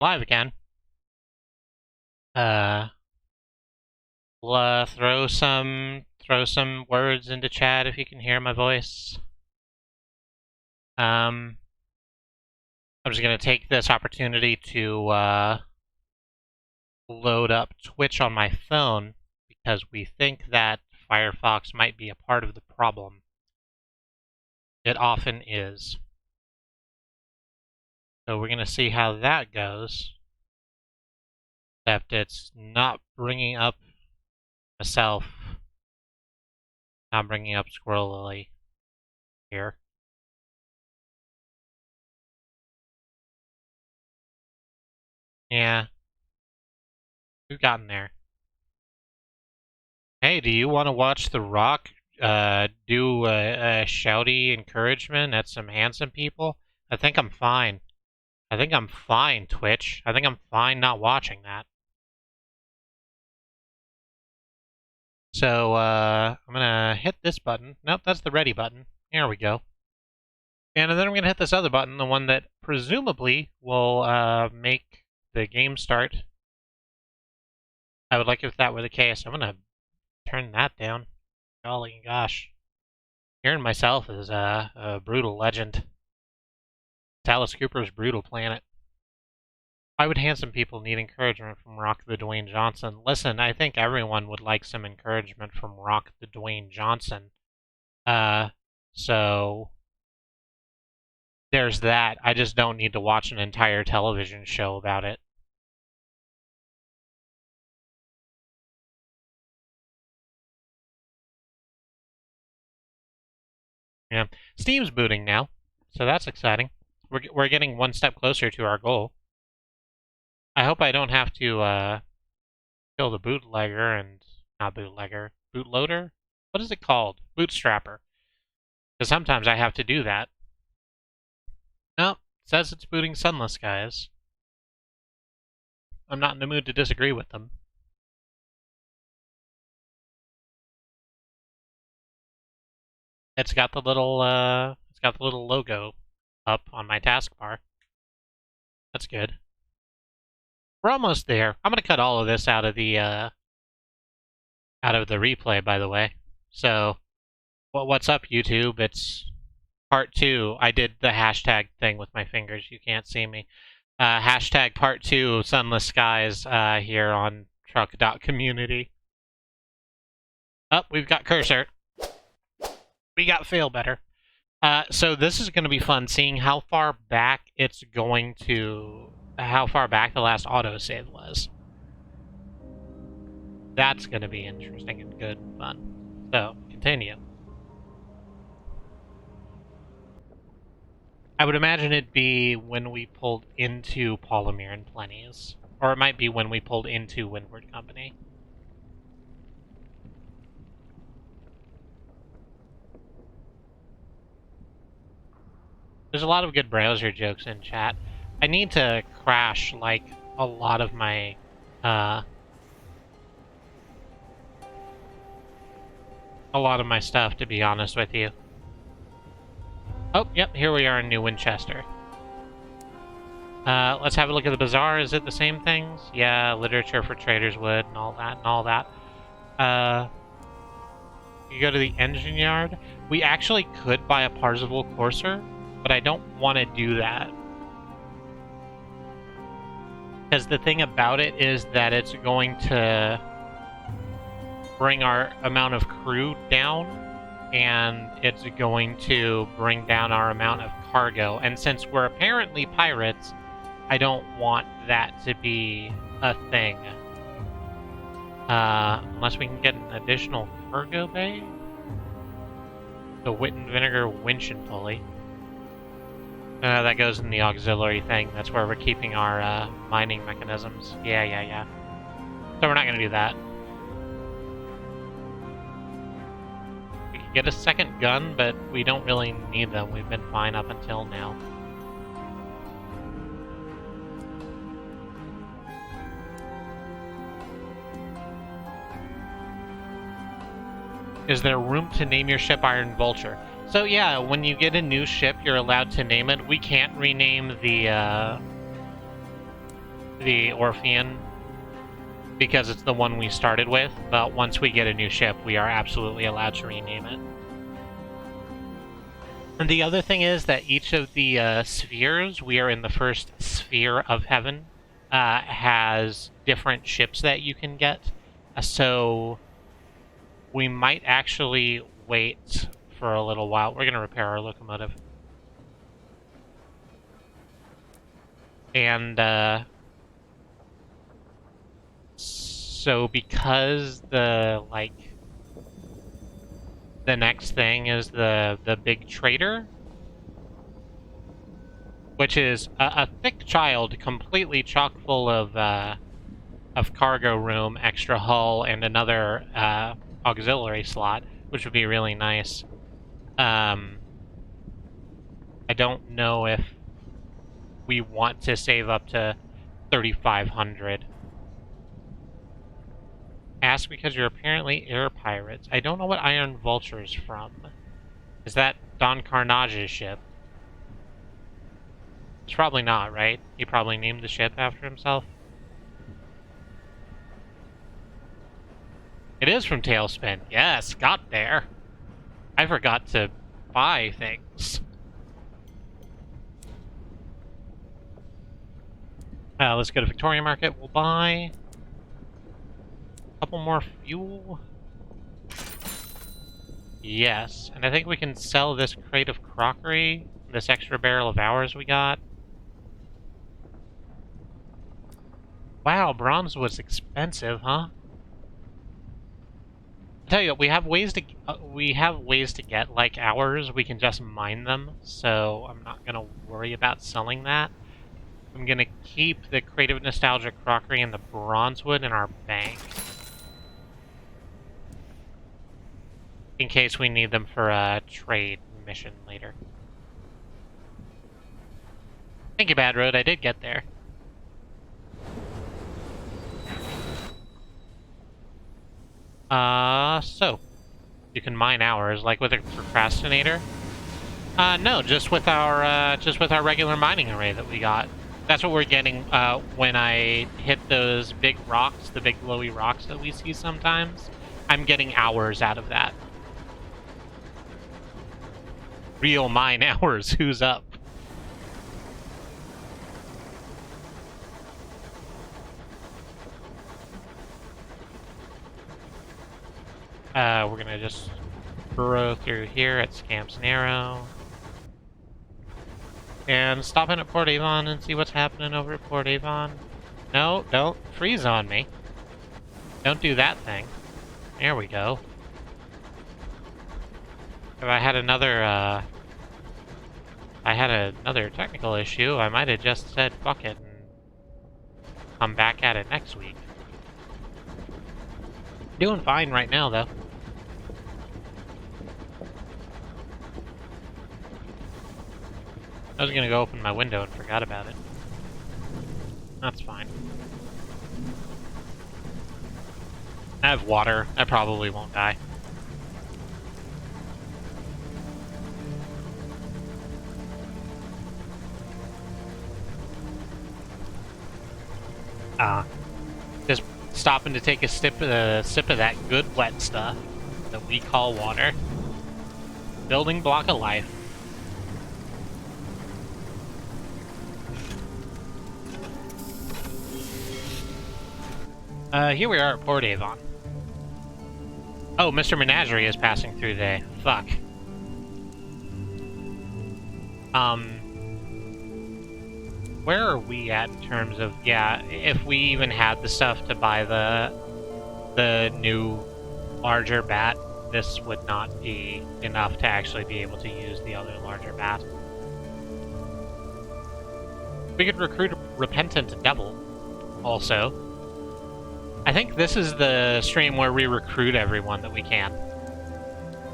Live again. Throw some words into chat if you can hear my voice. I'm just gonna take this opportunity to load up Twitch on my phone because we think that Firefox might be a part of the problem. It often is. So we're gonna see how that goes. Except it's not bringing up myself, not bringing up Squirrel Lily here. Yeah. We've gotten there. Hey, do you want to watch The Rock do a shouty encouragement at some handsome people? I think I'm fine. I think I'm fine, Twitch. I think I'm fine not watching that. So, I'm gonna hit this button. Nope, that's the ready button. There we go. And then I'm gonna hit this other button, the one that presumably will make the game start. I would like if that were the case. I'm gonna turn that down. Golly gosh. Hearing myself is a brutal legend. Alice Cooper's Brutal Planet. Why would handsome people need encouragement from Rock the Dwayne Johnson? Listen, I think everyone would like some encouragement from Rock the Dwayne Johnson. So there's that. I just don't need to watch an entire television show about it. Yeah, Steam's booting now, so that's exciting. We're getting one step closer to our goal. I hope I don't have to kill the bootlegger and not bootlegger, bootloader. What is it called? Bootstrapper. Because sometimes I have to do that. No, it says it's booting Sunless, guys. I'm not in the mood to disagree with them. It's got the little logo up on my taskbar. That's good. We're almost there. I'm gonna cut all of this out of the replay, by the way. So, what's up, YouTube? It's part 2. I did the hashtag thing with my fingers. You can't see me. Hashtag part 2 Sunless Skies here on truck.community. Oh, we've got cursor. We got fail better. So this is going to be fun, seeing how far back it's going to... how far back the last autosave was. That's going to be interesting and good and fun. So, continue. I would imagine it'd be when we pulled into Polymer and Plenty's. Or it might be when we pulled into Windward Company. There's a lot of good browser jokes in chat. I need to crash, like, a lot of my, stuff, to be honest with you. Oh, yep, here we are in New Winchester. Let's have a look at the bazaar. Is it the same things? Yeah, literature for traders would, and all that. You go to the engine yard. We actually could buy a Parzival Courser, but I don't want to do that. Because the thing about it is that it's going to bring our amount of crew down, and it's going to bring down our amount of cargo. And since we're apparently pirates, I don't want that to be a thing. Unless we can get an additional cargo bay. The wit and vinegar winch and pulley. That goes in the auxiliary thing. That's where we're keeping our mining mechanisms. Yeah. So we're not going to do that. We could get a second gun, but we don't really need them. We've been fine up until now. Is there room to name your ship Iron Vulture? So yeah, when you get a new ship, you're allowed to name it. We can't rename the the Orphean because it's the one we started with, but once we get a new ship, we are absolutely allowed to rename it. And the other thing is that each of the spheres, we are in the first sphere of heaven, has different ships that you can get. So we might actually wait for a little while. We're going to repair our locomotive. And so because the next thing is the big trader, which is a thick child completely chock full of cargo room, extra hull, and another auxiliary slot, which would be really nice. I don't know if we want to save up to 3,500. Ask because you're apparently air pirates. I don't know what Iron Vulture's from. Is that Don Carnage's ship? It's probably not, right? He probably named the ship after himself. It is from Tailspin. Yes, got there. I forgot to buy things. Let's go to Victoria Market. We'll buy a couple more fuel. Yes, and I think we can sell this crate of crockery, this extra barrel of ours we got. Wow, bronze was expensive, huh? I tell you what, we have ways to get like ours. We can just mine them, so I'm not gonna worry about selling that. I'm gonna keep the Creative Nostalgia crockery and the bronzewood in our bank, in case we need them for a trade mission later. Thank you, Bad Road. I did get there. So you can mine ours, like with a procrastinator. No, just with our regular mining array that we got. That's what we're getting when I hit those big rocks, the big glowy rocks that we see sometimes. I'm getting hours out of that. Real mine hours. Who's up? We're gonna just burrow through here at Scamp's Narrow. And stop in at Port Avon and see what's happening over at Port Avon. No, don't freeze on me. Don't do that thing. There we go. If I had another, technical issue, I might have just said fuck it and come back at it next week. Doing fine right now, though. I was gonna go open my window and forgot about it. That's fine. I have water. I probably won't die. Just stopping to take a sip of that good wet stuff that we call water. Building block of life. Here we are at Port Avon. Oh, Mr. Menagerie is passing through today. Fuck. Where are we at in terms of, yeah, if we even had the stuff to buy the new larger bat, this would not be enough to actually be able to use the other larger bat. We could recruit a Repentant Devil, also. I think this is the stream where we recruit everyone that we can.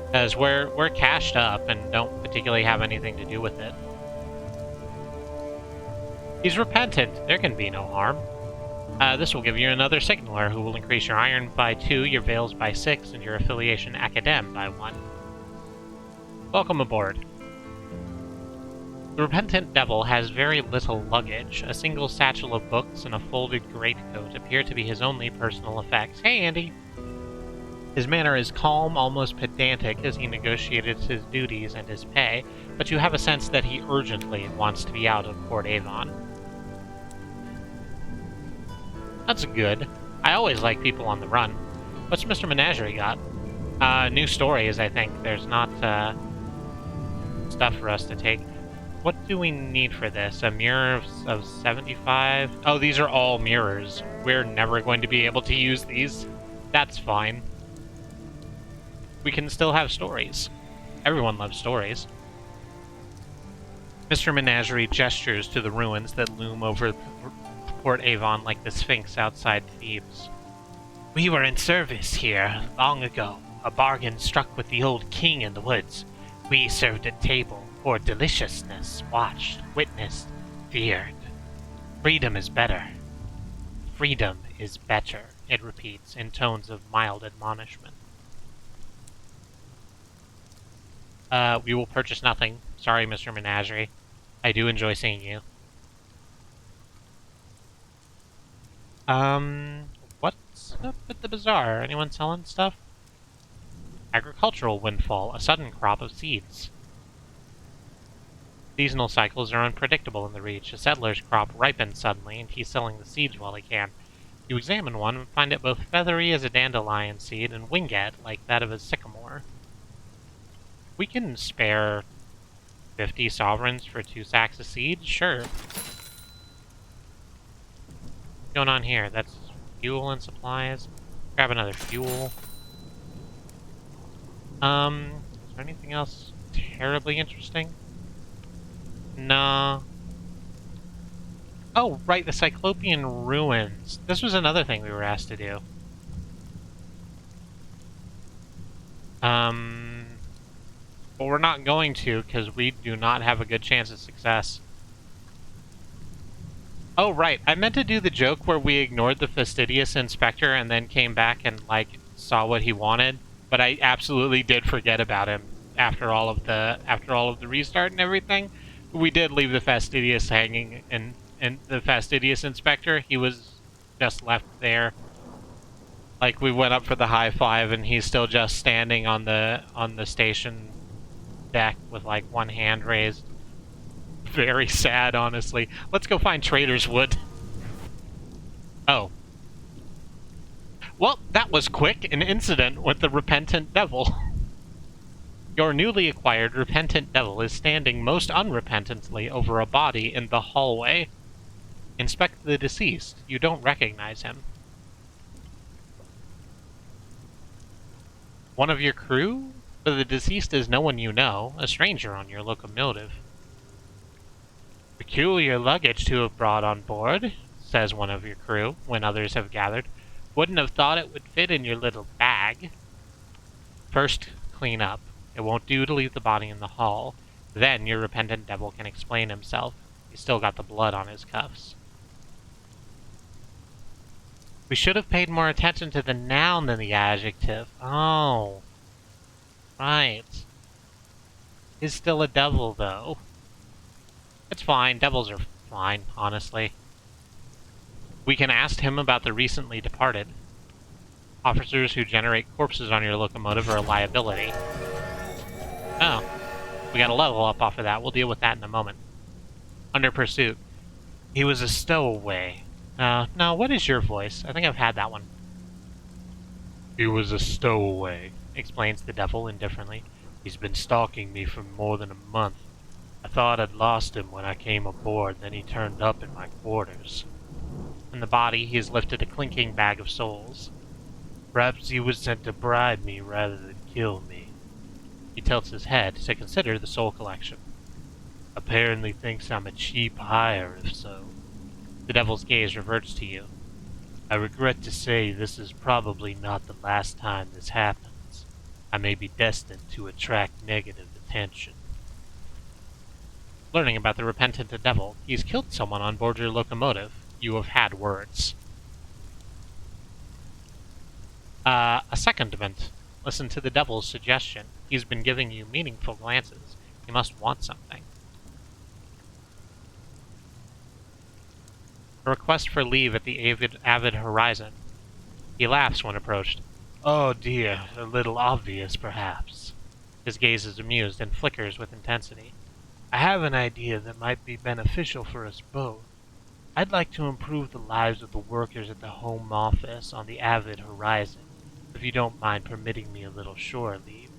Because we're cashed up and don't particularly have anything to do with it. He's repentant. There can be no harm. This will give you another signaler who will increase your iron by 2, your veils by 6, and your affiliation academ by 1. Welcome aboard. The repentant devil has very little luggage. A single satchel of books and a folded greatcoat appear to be his only personal effects. Hey, Andy! His manner is calm, almost pedantic, as he negotiated his duties and his pay, but you have a sense that he urgently wants to be out of Port Avon. That's good. I always like people on the run. What's Mr. Menagerie got? New stories, I think. There's not, stuff for us to take. What do we need for this? A mirror of 75? Oh, these are all mirrors. We're never going to be able to use these. That's fine. We can still have stories. Everyone loves stories. Mr. Menagerie gestures to the ruins that loom over Port Avon like the Sphinx outside Thebes. We were in service here long ago. A bargain struck with the old king in the woods. We served at table, poured deliciousness, watched, witnessed, feared. Freedom is better. Freedom is better, it repeats in tones of mild admonishment. We will purchase nothing. Sorry, Mr. Menagerie. I do enjoy seeing you. What's up at the bazaar? Anyone selling stuff? Agricultural windfall, a sudden crop of seeds. Seasonal cycles are unpredictable in the Reach. A settler's crop ripens suddenly, and he's selling the seeds while he can. You examine one and find it both feathery as a dandelion seed and winged like that of a sycamore. We can spare 50 sovereigns for 2 sacks of seeds? Sure. What's going on here? That's fuel and supplies. Grab another fuel. Is there anything else terribly interesting? Nah. Oh, right, the Cyclopean ruins. This was another thing we were asked to do. But we're not going to, because we do not have a good chance of success. Oh, right, I meant to do the joke where we ignored the fastidious inspector and then came back and, like, saw what he wanted, but I absolutely did forget about him after all of the restart and everything. We did leave the fastidious hanging, and the fastidious inspector, he was just left there. Like, we went up for the high five, and he's still just standing on the station deck with, like, one hand raised. Very sad, honestly. Let's go find Trader's Wood. Oh. Well, that was quick. An incident with the repentant devil. Your newly acquired repentant devil is standing most unrepentantly over a body in the hallway. Inspect the deceased. You don't recognize him. One of your crew? But the deceased is no one you know, a stranger on your locomotive. Peculiar luggage to have brought on board, says one of your crew, when others have gathered. Wouldn't have thought it would fit in your little bag. First, clean up. It won't do to leave the body in the hall. Then your repentant devil can explain himself. He's still got the blood on his cuffs. We should have paid more attention to the noun than the adjective. Oh. Right. He's still a devil, though. It's fine. Devils are fine, honestly. We can ask him about the recently departed. Officers who generate corpses on your locomotive are a liability. Oh. We got a level up off of that. We'll deal with that in a moment. Under pursuit. He was a stowaway. No, what is your voice? I think I've had that one. He was a stowaway, explains the devil indifferently. He's been stalking me for more than a month. I thought I'd lost him when I came aboard, then he turned up in my quarters. In the body, he has lifted a clinking bag of souls. Perhaps he was sent to bribe me rather than kill me. He tilts his head to consider the soul collection. Apparently thinks I'm a cheap hire, if so. The devil's gaze reverts to you. I regret to say this is probably not the last time this happens. I may be destined to attract negative attention. Learning about the repentant devil, he's killed someone on board your locomotive. You have had words. A secondment. Listen to the devil's suggestion. He's been giving you meaningful glances. He must want something. A request for leave at the avid horizon. He laughs when approached. Oh dear, a little obvious, perhaps. His gaze is amused and flickers with intensity. I have an idea that might be beneficial for us both. I'd like to improve the lives of the workers at the home office on the avid horizon, if you don't mind permitting me a little shore leave.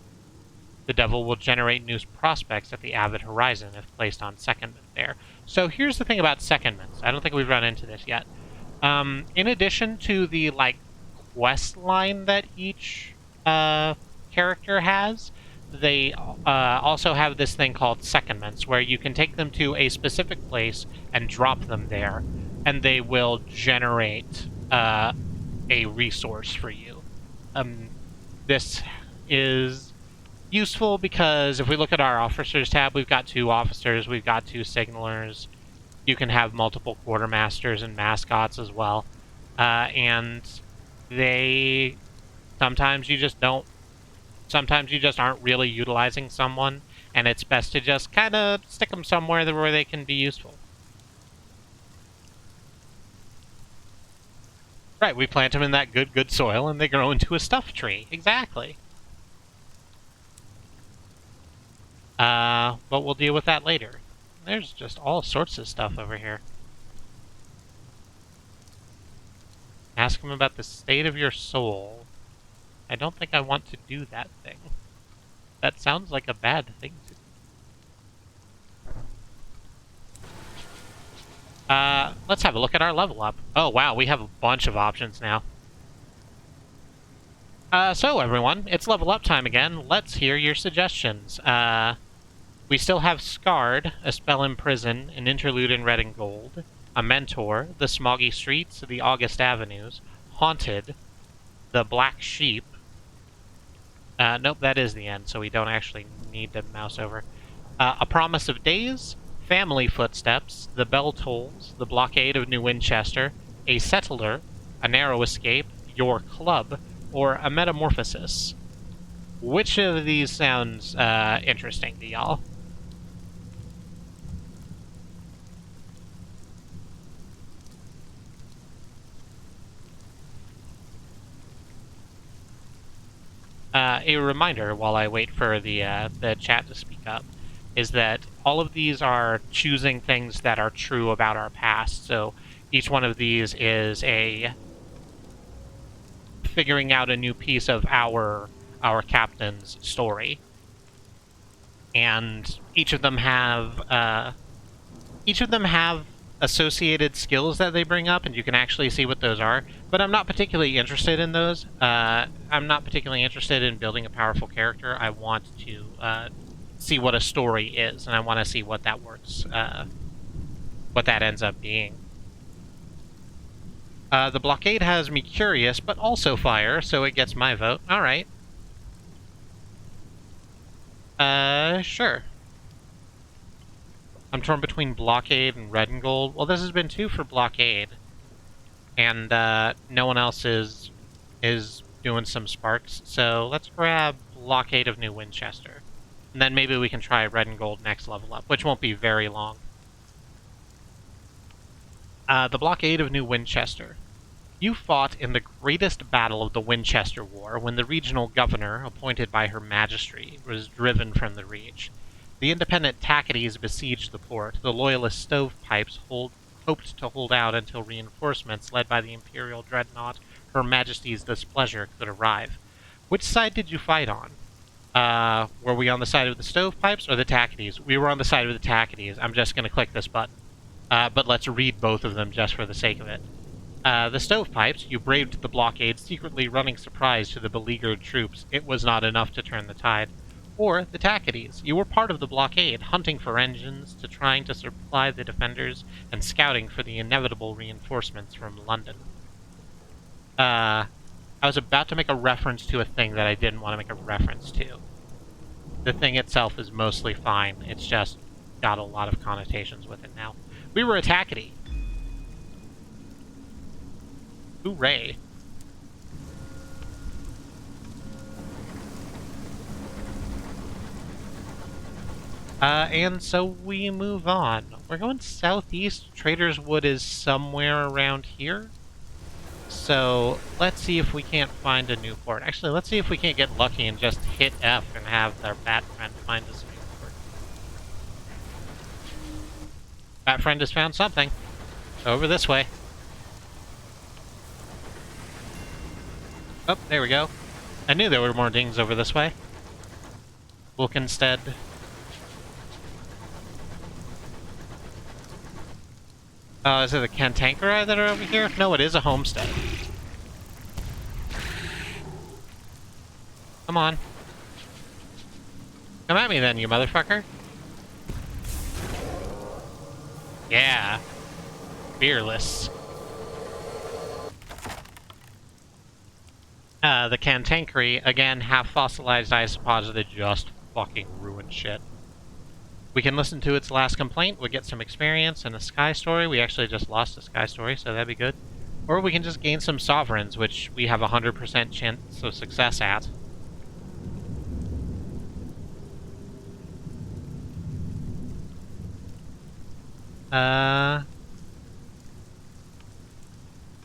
The devil will generate new prospects at the avid horizon if placed on secondment there. So here's the thing about secondments. I don't think we've run into this yet. In addition to the, quest line that each character has, they also have this thing called secondments, where you can take them to a specific place and drop them there, and they will generate a resource for you. This is useful because if we look at our officers tab, we've got 2 officers, we've got 2 signalers. You can have multiple quartermasters and mascots as well, and they sometimes you just aren't really utilizing someone, and it's best to just kind of stick them somewhere where they can be useful. Right, we plant them in that good soil, and they grow into a stuffed tree. Exactly. But we'll deal with that later. There's just all sorts of stuff over here. Ask him about the state of your soul. I don't think I want to do that thing. That sounds like a bad thing to do. Let's have a look at our level up. Oh wow, we have a bunch of options now. So everyone, it's level up time again. Let's hear your suggestions. We still have Scarred, a spell in prison, an interlude in red and gold, a mentor, the smoggy streets, the August avenues, haunted, the black sheep. Nope, that is the end, so we don't actually need to mouse over. A promise of days, family footsteps, the bell tolls, the blockade of New Winchester, a settler, a narrow escape, your club, or a metamorphosis. Which of these sounds interesting to y'all? A reminder, while I wait for the chat to speak up, is that all of these are choosing things that are true about our past. So each one of these is a figuring out a new piece of our captain's story, and each of them have associated skills that they bring up, and you can actually see what those are. But I'm not particularly interested in those. I'm not particularly interested in building a powerful character. I want to see what a story is, and I want to see what that works, what that ends up being. The blockade has me curious, but also fire, so it gets my vote. All right. Sure. I'm torn between blockade and red and gold. Well, this has been 2 for blockade, and no one else is doing some sparks. So let's grab blockade of New Winchester, and then maybe we can try red and gold next level up, which won't be very long. The blockade of New Winchester. You fought in the greatest battle of the Winchester War when the regional governor, appointed by Her Majesty, was driven from the Reach. The independent Tacketies besieged the port. The loyalist stovepipes hoped to hold out until reinforcements led by the Imperial dreadnought Her Majesty's displeasure could arrive. Which side did you fight on? Were we on the side of the stovepipes or the Tacketies? We were on the side of the Tacketies. I'm just going to click this button. But let's read both of them just for the sake of it. The stovepipes, you braved the blockade, secretly running surprise to the beleaguered troops. It was not enough to turn the tide. Or the Tacketies, you were part of the blockade, hunting for engines, trying to supply the defenders, and scouting for the inevitable reinforcements from London. I was about to make a reference to a thing that I didn't want to make a reference to. The thing itself is mostly fine, it's just got a lot of connotations with it now. We were a Tackety. Hooray. And so we move on. We're going southeast. Trader's Wood is somewhere around here. So let's see if we can't find a new port. Actually, let's see if we can't get lucky and just hit F and have our bat friend find us a new port. Bat friend has found something. Over this way. Oh, there we go. I knew there were more dings over this way. Wilkenstead. Is it the cantankerite that are over here? No, it is a homestead. Come on. Come at me then, you motherfucker. Yeah. Fearless. The cantankerite, again, half fossilized isopods that just fucking ruin shit. We can listen to its last complaint, we'll get some experience and a sky story. We actually just lost a sky story, so that'd be good. Or we can just gain some sovereigns, which we have 100% chance of success at.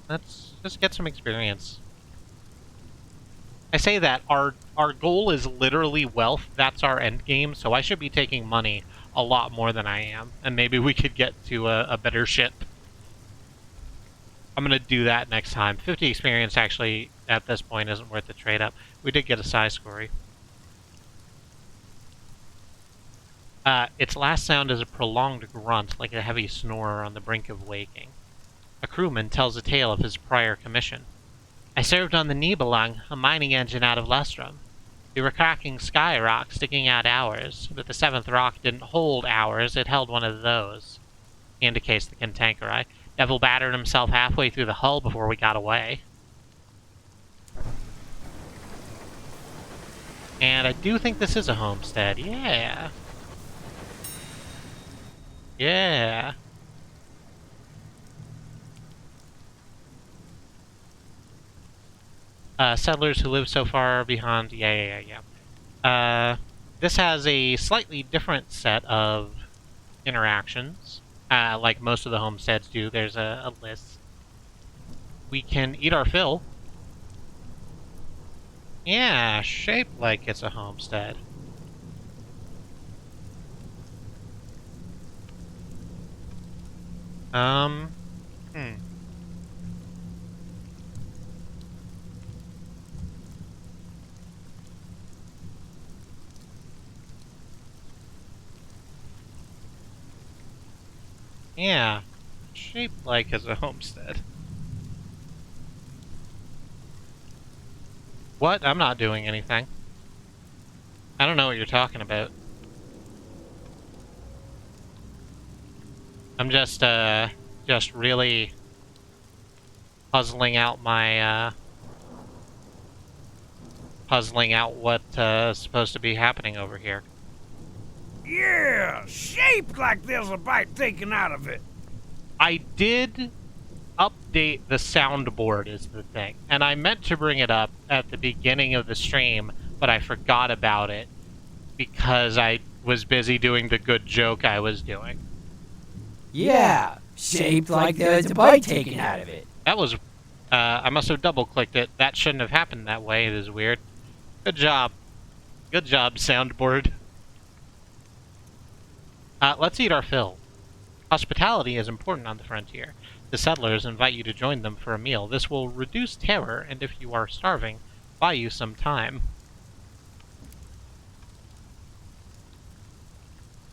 Let's just get some experience. I say that, our goal is literally wealth. That's our end game, so I should be taking money a lot more than I am. And maybe we could get to a better ship. I'm gonna do that next time. 50 experience actually, at this point, isn't worth the trade up. We did get a sky story. Its last sound is a prolonged grunt, like a heavy snore on the brink of waking. A crewman tells a tale of his prior commission. I served on the ʻNibelung, a mining engine out of ʻLŽ. We were cracking sky rock, sticking out hours, but the 7th rock didn't hold hours, it held one of those. He indicates the cantankerite. Devil battered himself halfway through the hull before we got away. And I do think this is a homestead, yeah. Yeah. Settlers who live so far behind. Yeah. This has a slightly different set of interactions, like most of the homesteads do. There's a list. We can eat our fill. Yeah, shaped like it's a homestead. Yeah, shaped like as a homestead. What? I'm not doing anything. I don't know what you're talking about. I'm just really puzzling out my, puzzling out what's supposed to be happening over here. Yeah, shaped like there's a bite taken out of it. I did update the soundboard is the thing, and I meant to bring it up at the beginning of the stream, but I forgot about it because I was busy doing the good joke I was doing. Yeah, shaped like there's a bite taken out of it. That was, I must have double-clicked it. That shouldn't have happened that way. It is weird. Good job. Good job, soundboard. Let's eat our fill. Hospitality is important on the frontier. The settlers invite you to join them for a meal. This will reduce terror, and if you are starving, buy you some time.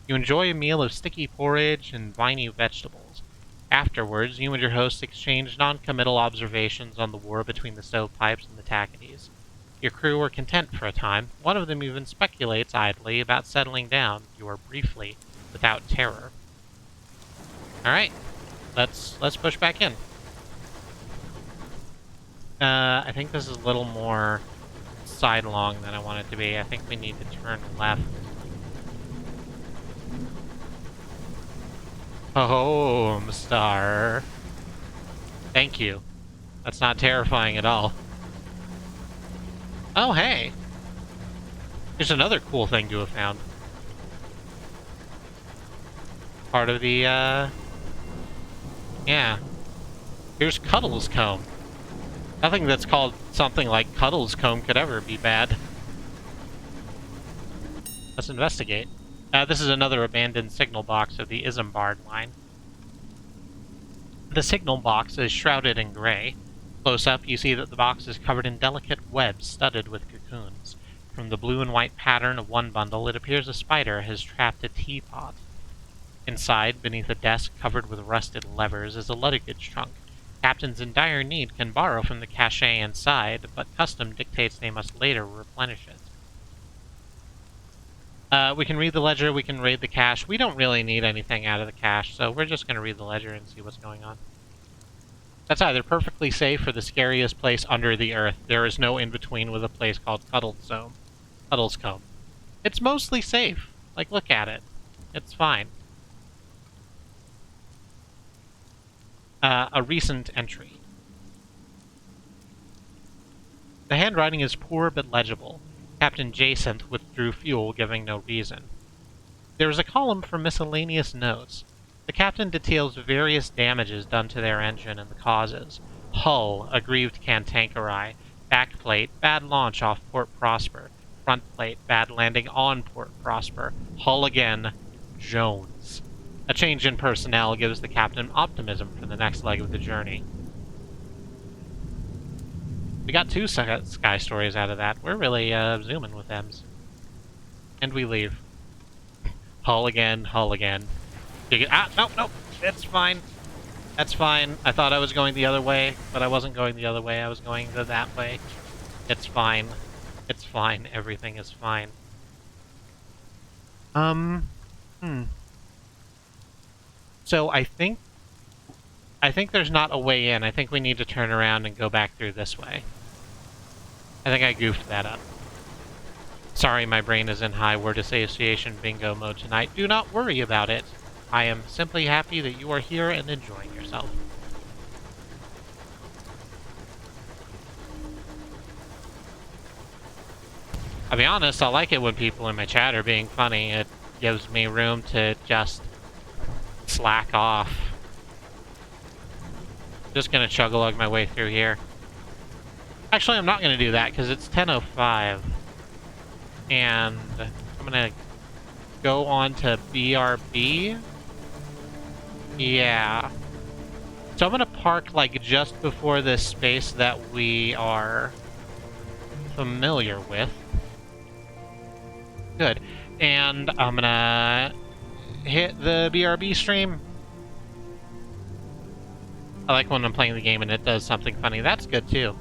You enjoy a meal of sticky porridge and viney vegetables. Afterwards, you and your host exchange non-committal observations on the war between the stovepipes and the Tackities. Your crew are content for a time. One of them even speculates idly about settling down. You are briefly without terror. Alright, let's push back in. I think this is a little more sidelong than I want it to be. I think we need to turn left. Oh, star. Thank you. That's not terrifying at all. Oh, hey. Here's another cool thing to have found. part of the, yeah. Here's ʻŌuoɔ. Nothing that's called something like ʻŌuoɔ could ever be bad. Let's investigate. This is another abandoned signal box of the Isambard line. The signal box is shrouded in gray. Close up, you see that the box is covered in delicate webs studded with cocoons. From the blue and white pattern of one bundle, it appears a spider has trapped a teapot. Inside, beneath a desk covered with rusted levers, is a luggage trunk. Captains in dire need can borrow from the cache inside, but custom dictates they must later replenish it. We can read the ledger, we can raid the cache. We don't really need anything out of the cache, so we're just going to read the ledger and see what's going on. That's either perfectly safe or the scariest place under the earth. There is no in-between with a place called ʻŌuoɔ. It's mostly safe. Like, look at it. It's fine. A recent entry. The handwriting is poor but legible. Captain Jacinth withdrew fuel, giving no reason. There is a column for miscellaneous notes. The captain details various damages done to their engine and the causes. Hull, aggrieved cantankerite. Backplate, bad launch off Port Prosper. Front plate, bad landing on Port Prosper. Hull again, Jones. A change in personnel gives the captain optimism for the next leg of the journey. We got 2 sky stories out of that. We're really zooming with M's. And we leave. Hull again, Hull again. Nope. It's fine. That's fine. I thought I was going the other way, but I wasn't going the other way. I was going that way. It's fine. It's fine. Everything is fine. So I think there's not a way in. I think we need to turn around and go back through this way. I think I goofed that up. Sorry, my brain is in high word association bingo mode tonight. Do not worry about it. I am simply happy that you are here and enjoying yourself. I'll be honest, I like it when people in my chat are being funny. It gives me room to just slack off. Just gonna chug-a-lug my way through here. Actually, I'm not gonna do that because it's 10:05. And I'm gonna go on to BRB. Yeah. So I'm gonna park like just before this space that we are familiar with. Good. And I'm gonna hit the BRB stream. I like when I'm playing the game and it does something funny. That's good too.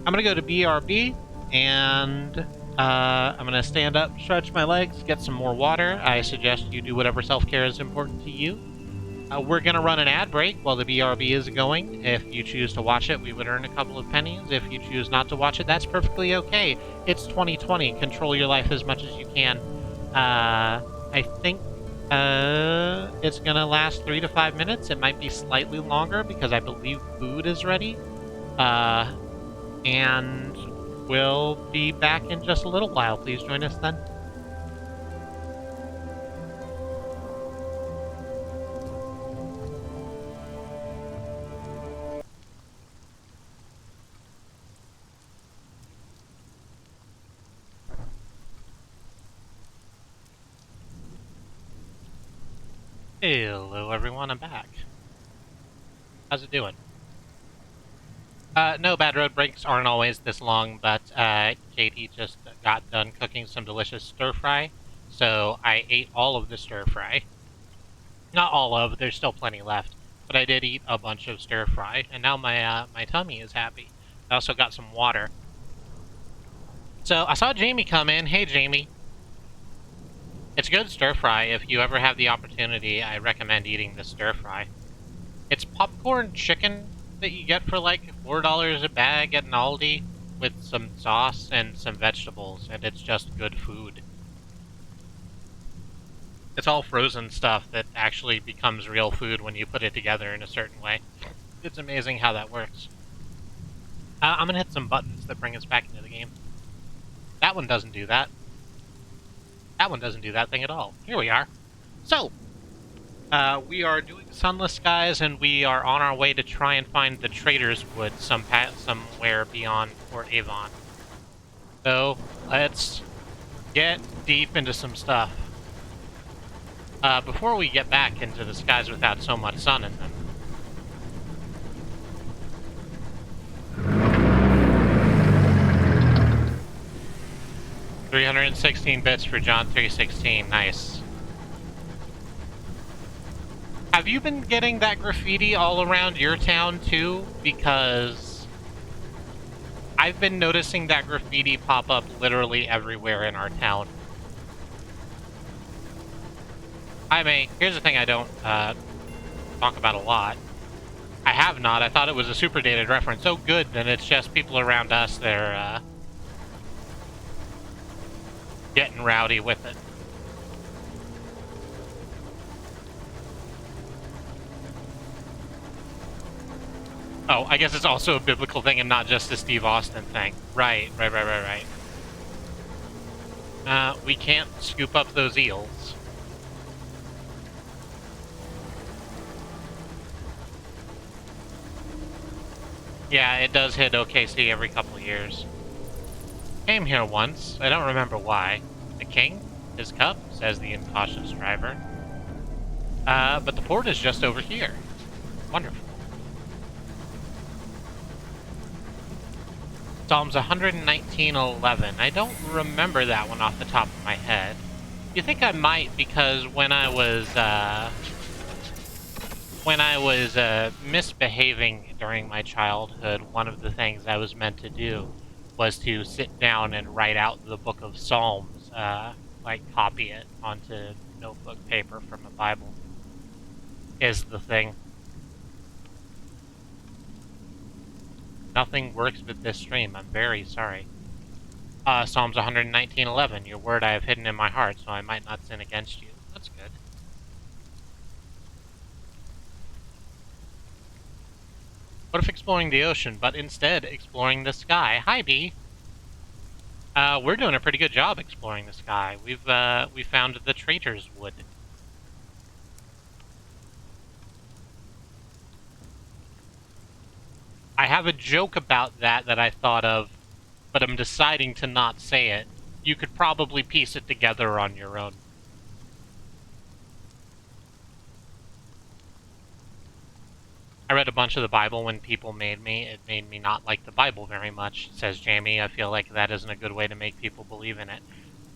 I'm gonna go to BRB and I'm gonna stand up, stretch my legs, get some more water. I suggest you do whatever self-care is important to you. We're gonna run an ad break while the BRB is going. If you choose to watch it, we would earn a couple of pennies. If you choose not to watch it, that's perfectly okay. It's 2020. Control your life as much as you can. I think it's gonna last 3 to 5 minutes. It might be slightly longer because I believe food is ready. And we'll be back in just a little while. Please join us then. Hello everyone, I'm back. How's it doing? No, bad road breaks aren't always this long, but Katie just got done cooking some delicious stir-fry, so I ate all of the stir-fry. Not all of, there's still plenty left, but I did eat a bunch of stir-fry, and now my tummy is happy. I also got some water. So I saw Jamie come in. Hey, Jamie. It's good stir-fry. If you ever have the opportunity, I recommend eating the stir-fry. It's popcorn chicken that you get for like $4 a bag at an Aldi with some sauce and some vegetables, and it's just good food. It's all frozen stuff that actually becomes real food when you put it together in a certain way. It's amazing how that works. I'm gonna hit some buttons that bring us back into the game. That one doesn't do that. That one doesn't do that thing at all. Here we are. So, We are doing Sunless Skies, and we are on our way to try and find the Trader's Wood somewhere beyond Port Avon. So, let's get deep into some stuff. Before we get back into the skies without so much sun in them. $316 bits for John 3:16, nice. Have you been getting that graffiti all around your town too? Because I've been noticing that graffiti pop up literally everywhere in our town. Here's the thing I don't talk about a lot. I have not. I thought it was a super dated reference. Oh good, then it's just people around us that are getting rowdy with it. Oh, I guess it's also a biblical thing and not just a Steve Austin thing. Right. We can't scoop up those eels. Yeah, it does hit OKC every couple of years. Came here once. I don't remember why. The king? His cup? Says the incautious driver. But the port is just over here. Wonderful. Psalms 119:11. I don't remember that one off the top of my head. You think I might because when I was misbehaving during my childhood, one of the things I was meant to do was to sit down and write out the book of Psalms, like copy it onto notebook paper from a Bible, is the thing. Nothing works with this stream, I'm very sorry. Psalms 119:11, your word I have hidden in my heart, so I might not sin against you. That's good. What if exploring the ocean, but instead exploring the sky? Hi, Bee. We're doing a pretty good job exploring the sky. We found the Trader's Wood. I have a joke about that I thought of, but I'm deciding to not say it. You could probably piece it together on your own. I read a bunch of the Bible when people made me. It made me not like the Bible very much, says Jamie. I feel like that isn't a good way to make people believe in it.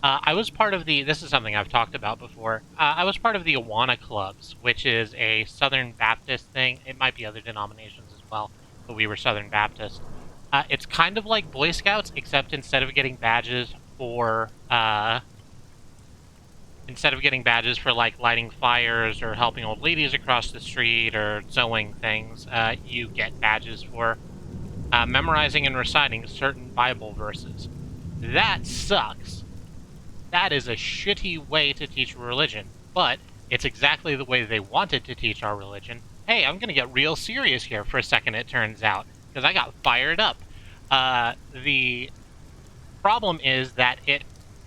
I was part of this is something I've talked about before. I was part of the Awana Clubs, which is a Southern Baptist thing. It might be other denominations as well, but we were Southern Baptist. It's kind of like Boy Scouts, except instead of getting badges for like lighting fires or helping old ladies across the street or sewing things, you get badges for memorizing and reciting certain Bible verses. That sucks. That is a shitty way to teach religion, but it's exactly the way they wanted to teach our religion. Hey, I'm gonna get real serious here for a second, it turns out, because I got fired up. The problem is that it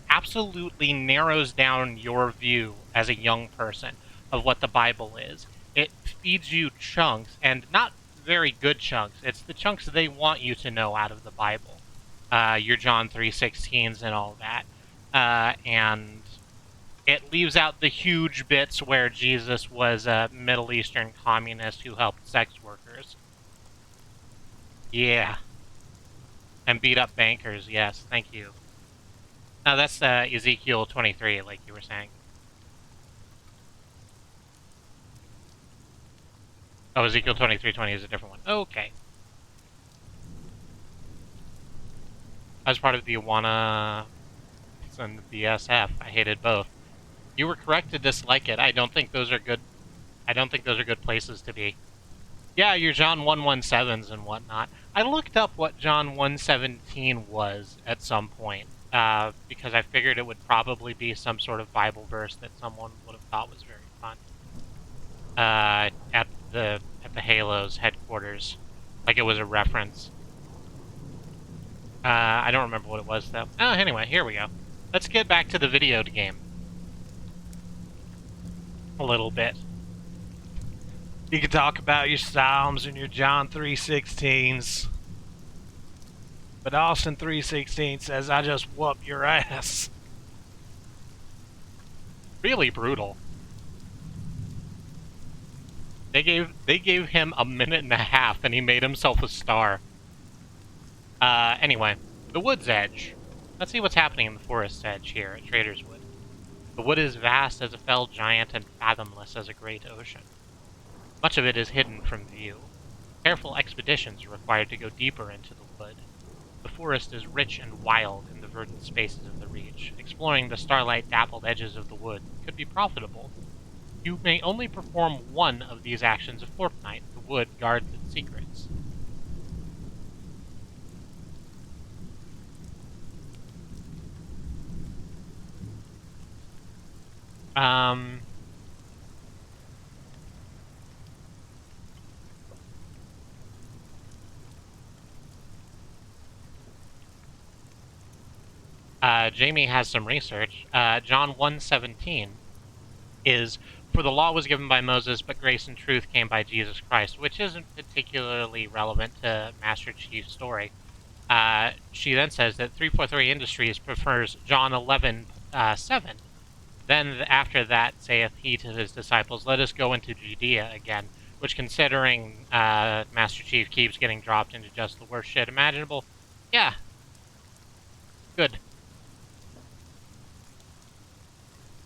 absolutely narrows down your view as a young person of what the Bible is. It feeds you chunks, and not very good chunks. It's the chunks they want you to know out of the Bible. Your John 3:16s and all that. And it leaves out the huge bits where Jesus was a Middle Eastern communist who helped sex workers. Yeah. And beat up bankers, yes, thank you. No, that's Ezekiel 23, like you were saying. Oh, Ezekiel 23:20 is a different one. Okay. I was part of the Awana and the BSF. I hated both. You were correct to dislike it. I don't think those are good. I don't think those are good places to be. Yeah, your John 1:17s and whatnot. I looked up what John 1:17 was at some point, because I figured it would probably be some sort of Bible verse that someone would have thought was very fun. At the Halo's headquarters, like it was a reference. I don't remember what it was though. Oh, anyway, here we go. Let's get back to the video game. A little bit. You can talk about your Psalms and your John 3:16s. But Austin 3:16 says, I just whoop your ass. Really brutal. They gave him a minute and a half and he made himself a star. Anyway, the wood's edge. Let's see what's happening in the forest's edge here at Trader's Wood. The wood is vast as a fell giant and fathomless as a great ocean. Much of it is hidden from view. Careful expeditions are required to go deeper into the wood. The forest is rich and wild in the verdant spaces of the reach. Exploring the starlight-dappled edges of the wood could be profitable. You may only perform one of these actions a fortnight. The wood guards its secrets. Jamie has some research. John 1:17 is, for the law was given by Moses, but grace and truth came by Jesus Christ, which isn't particularly relevant to Master Chief's story. She then says that 343 Industries prefers John 11:7. Then after that saith he to his disciples, let us go into Judea again, which considering Master Chief keeps getting dropped into just the worst shit imaginable, yeah, good.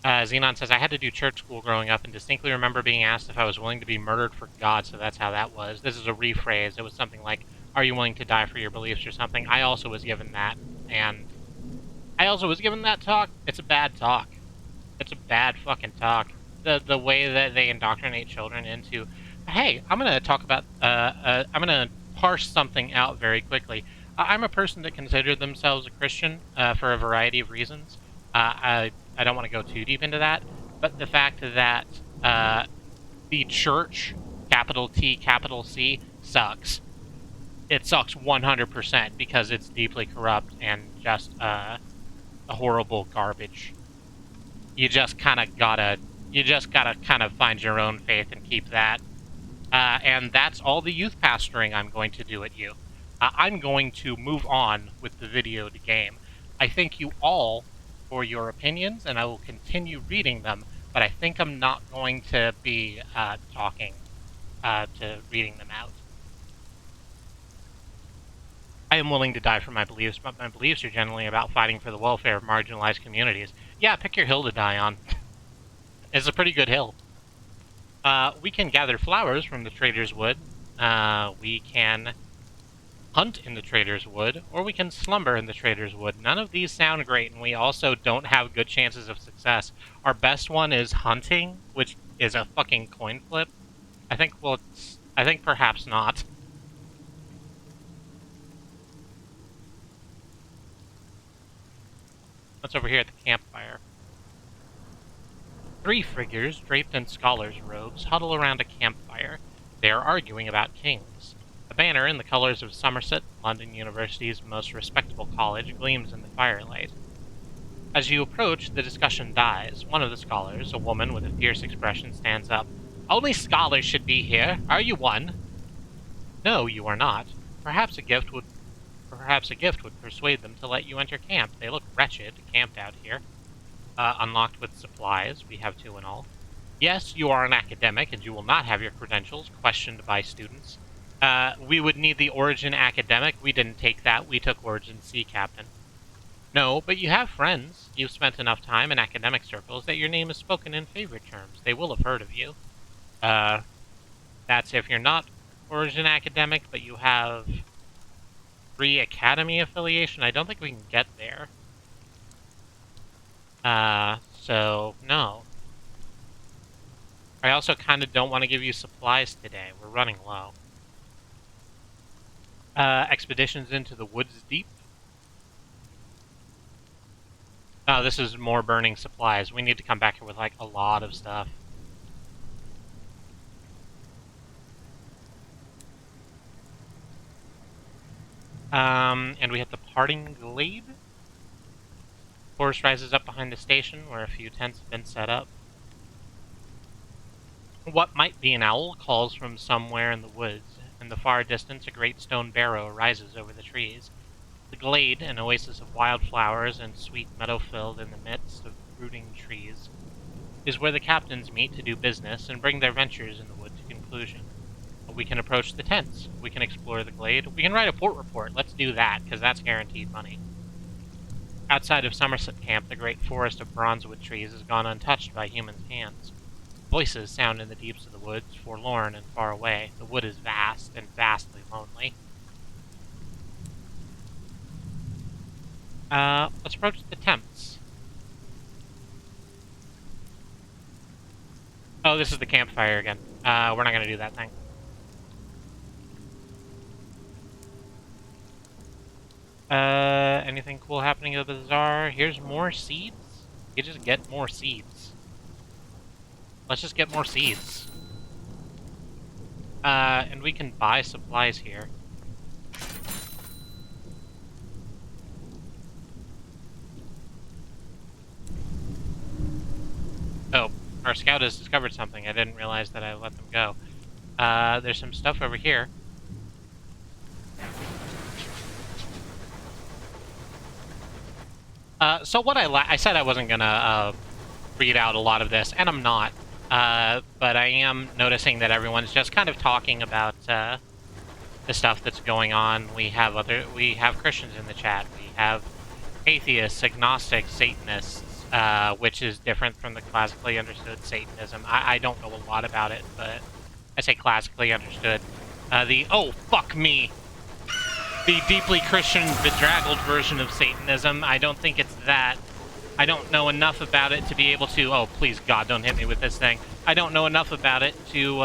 Xenon says, I had to do church school growing up and distinctly remember being asked if I was willing to be murdered for God, so that's how that was. This is a rephrase. It was something like, are you willing to die for your beliefs or something? I also was given that, and I also was given that talk. It's a bad talk. It's a bad fucking talk. The way that they indoctrinate children into, hey, I'm going to talk about, I'm going to parse something out very quickly. I'm a person that considers themselves a Christian for a variety of reasons. I don't want to go too deep into that, but the fact that the church, capital T, capital C, sucks. It sucks 100% because it's deeply corrupt and just a horrible garbage. You just gotta kind of find your own faith and keep that. And that's all the youth pastoring I'm going to do at you. I'm going to move on with the video to game. I thank you all for your opinions, and I will continue reading them, but I think I'm not going to be talking to reading them out. I am willing to die for my beliefs, but my beliefs are generally about fighting for the welfare of marginalized communities. Yeah, pick your hill to die on. It's a pretty good hill. We can gather flowers from the Trader's Wood. We can hunt in the Trader's Wood, or we can slumber in the Trader's Wood. None of these sound great, and we also don't have good chances of success. Our best one is hunting, which is a fucking coin flip. I think perhaps not. What's over here at the campfire? 3 figures, draped in scholars' robes, huddle around a campfire. They are arguing about kings. A banner in the colors of Somerset, London University's most respectable college, gleams in the firelight. As you approach, the discussion dies. One of the scholars, a woman with a fierce expression, stands up. Only scholars should be here. Are you one? No, you are not. Perhaps a gift would persuade them to let you enter camp. They look wretched, camped out here. Unlocked with supplies. We have 2 in all. Yes, you are an academic, and you will not have your credentials questioned by students. We would need the Origin Academic. We didn't take that. We took Origin C, Captain. No, but you have friends. You've spent enough time in academic circles that your name is spoken in favorite terms. They will have heard of you. That's if you're not Origin Academic, but you have free Academy affiliation. I don't think we can get there. So, no. I also kind of don't want to give you supplies today. We're running low. Expeditions into the woods deep. Oh, this is more burning supplies. We need to come back here with, like, a lot of stuff. And we hit the Parting Glade. Forest rises up behind the station, where a few tents have been set up. What might be an owl calls from somewhere in the woods. In the far distance, a great stone barrow rises over the trees. The glade, an oasis of wildflowers and sweet meadow filled in the midst of brooding trees, is where the captains meet to do business and bring their ventures in the wood to conclusion. We can approach the tents. We can explore the glade. We can write a port report. Let's do that, because that's guaranteed money. Outside of Somerset Camp, the great forest of bronzewood trees has gone untouched by human hands. Voices sound in the deeps of the woods, forlorn and far away. The wood is vast and vastly lonely. Let's approach the tents. Oh, this is the campfire again. We're not gonna do that thing. Anything cool happening at the bazaar? Here's more seeds? You just get more seeds. Let's just get more seeds. And we can buy supplies here. Oh, our scout has discovered something. I didn't realize that I let them go. There's some stuff over here. So what I said I wasn't gonna read out a lot of this, and I'm not. But I am noticing that everyone's just kind of talking about the stuff that's going on. We have Christians in the chat. We have atheists, agnostics, Satanists, which is different from the classically understood Satanism. I don't know a lot about it, but I say classically understood. Oh fuck me. The deeply Christian, bedraggled version of Satanism. I don't think it's that. I don't know enough about it to be able to... Oh, please, God, don't hit me with this thing. I don't know enough about it to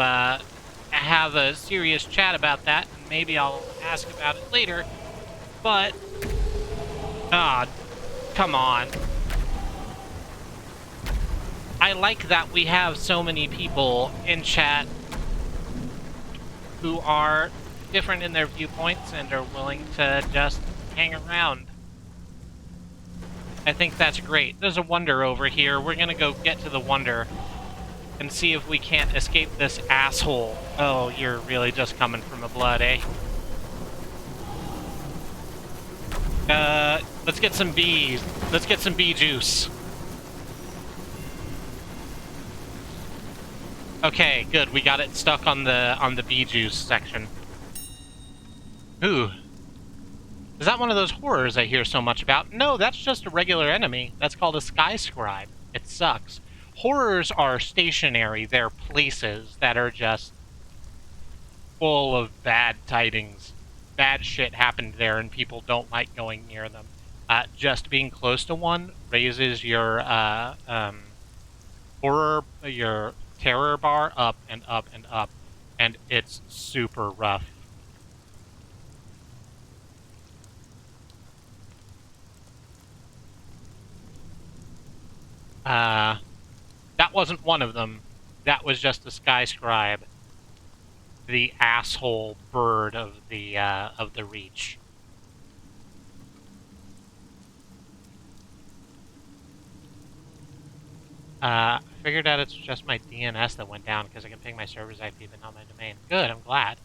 have a serious chat about that. Maybe I'll ask about it later. But... come on. I like that we have so many people in chat who are different in their viewpoints and are willing to just hang around. I think that's great. There's a wonder over here. We're gonna go get to the wonder and see if we can't escape this asshole. Oh, you're really just coming from a blood, eh? Let's get some bees. Let's get some bee juice. Okay, good. We got it stuck on the bee juice section. Ooh. Is that one of those horrors I hear so much about? No, that's just a regular enemy. That's called a sky scribe. It sucks. Horrors are stationary. They're places that are just full of bad tidings. Bad shit happened there and people don't like going near them. Just being close to one raises your your terror bar up and up and up. And it's super rough. That wasn't one of them. That was just the sky scribe. The asshole bird of the reach. I figured out it's just my DNS that went down because I can ping my server's IP but not my domain. Good, I'm glad.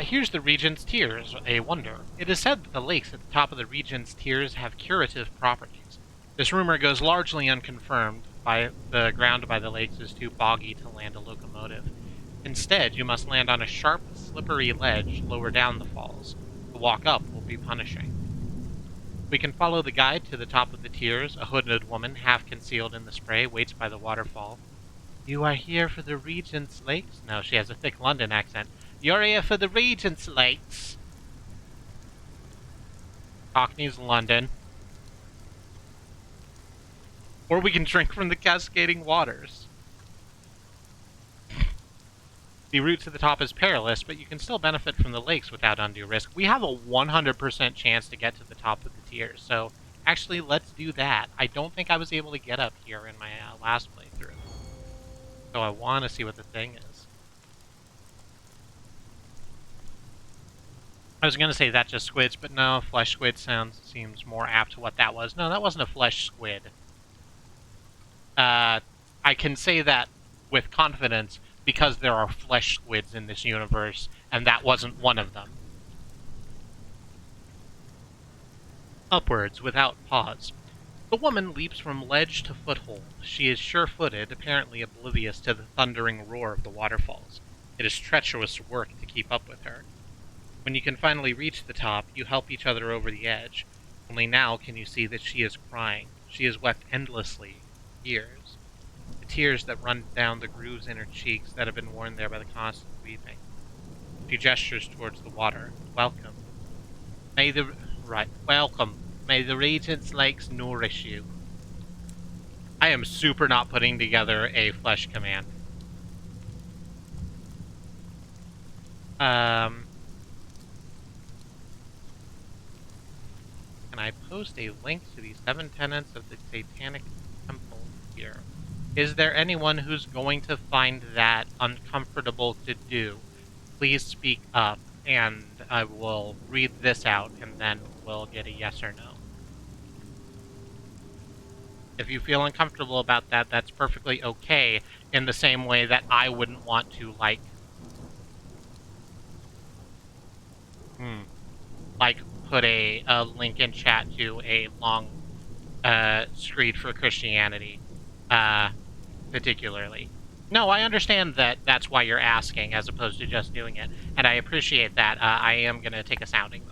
Here's the Regent's Tears, a wonder. It is said that the lakes at the top of the Regent's Tears have curative properties. This rumor goes largely unconfirmed. The ground by the lakes is too boggy to land a locomotive. Instead, you must land on a sharp, slippery ledge lower down the falls. The walk up will be punishing. We can follow the guide to the top of the Tears. A hooded woman, half concealed in the spray, waits by the waterfall. You are here for the Regent's Lakes? No, she has a thick London accent. You're here for the Regent's Lakes. Cockney's London. Or we can drink from the cascading waters. The route to the top is perilous, but you can still benefit from the lakes without undue risk. We have a 100% chance to get to the top of the Tears, so actually let's do that. I don't think I was able to get up here in my last playthrough. So I want to see what the thing is. I was going to say that just squids, but no, flesh squid seems more apt to what that was. No, that wasn't a flesh squid. I can say that with confidence because there are flesh squids in this universe, and that wasn't one of them. Upwards, without pause. The woman leaps from ledge to foothold. She is sure-footed, apparently oblivious to the thundering roar of the waterfalls. It is treacherous work to keep up with her. When you can finally reach the top, you help each other over the edge. Only now can you see that she is crying. She has wept endlessly, years. The tears that run down the grooves in her cheeks that have been worn there by the constant weeping. She gestures towards the water. Welcome. Welcome. May the Regent's lakes nourish you. I am super not putting together a flesh command. Can I post a link to the 7 tenets of the Satanic Temple here? Is there anyone who's going to find that uncomfortable to do? Please speak up, and I will read this out, and then we'll get a yes or no. If you feel uncomfortable about that, that's perfectly okay, in the same way that I wouldn't want to, like, put a link in chat to a long screed for Christianity, particularly. No, I understand that that's why you're asking, as opposed to just doing it, and I appreciate that. I am going to take a sounding,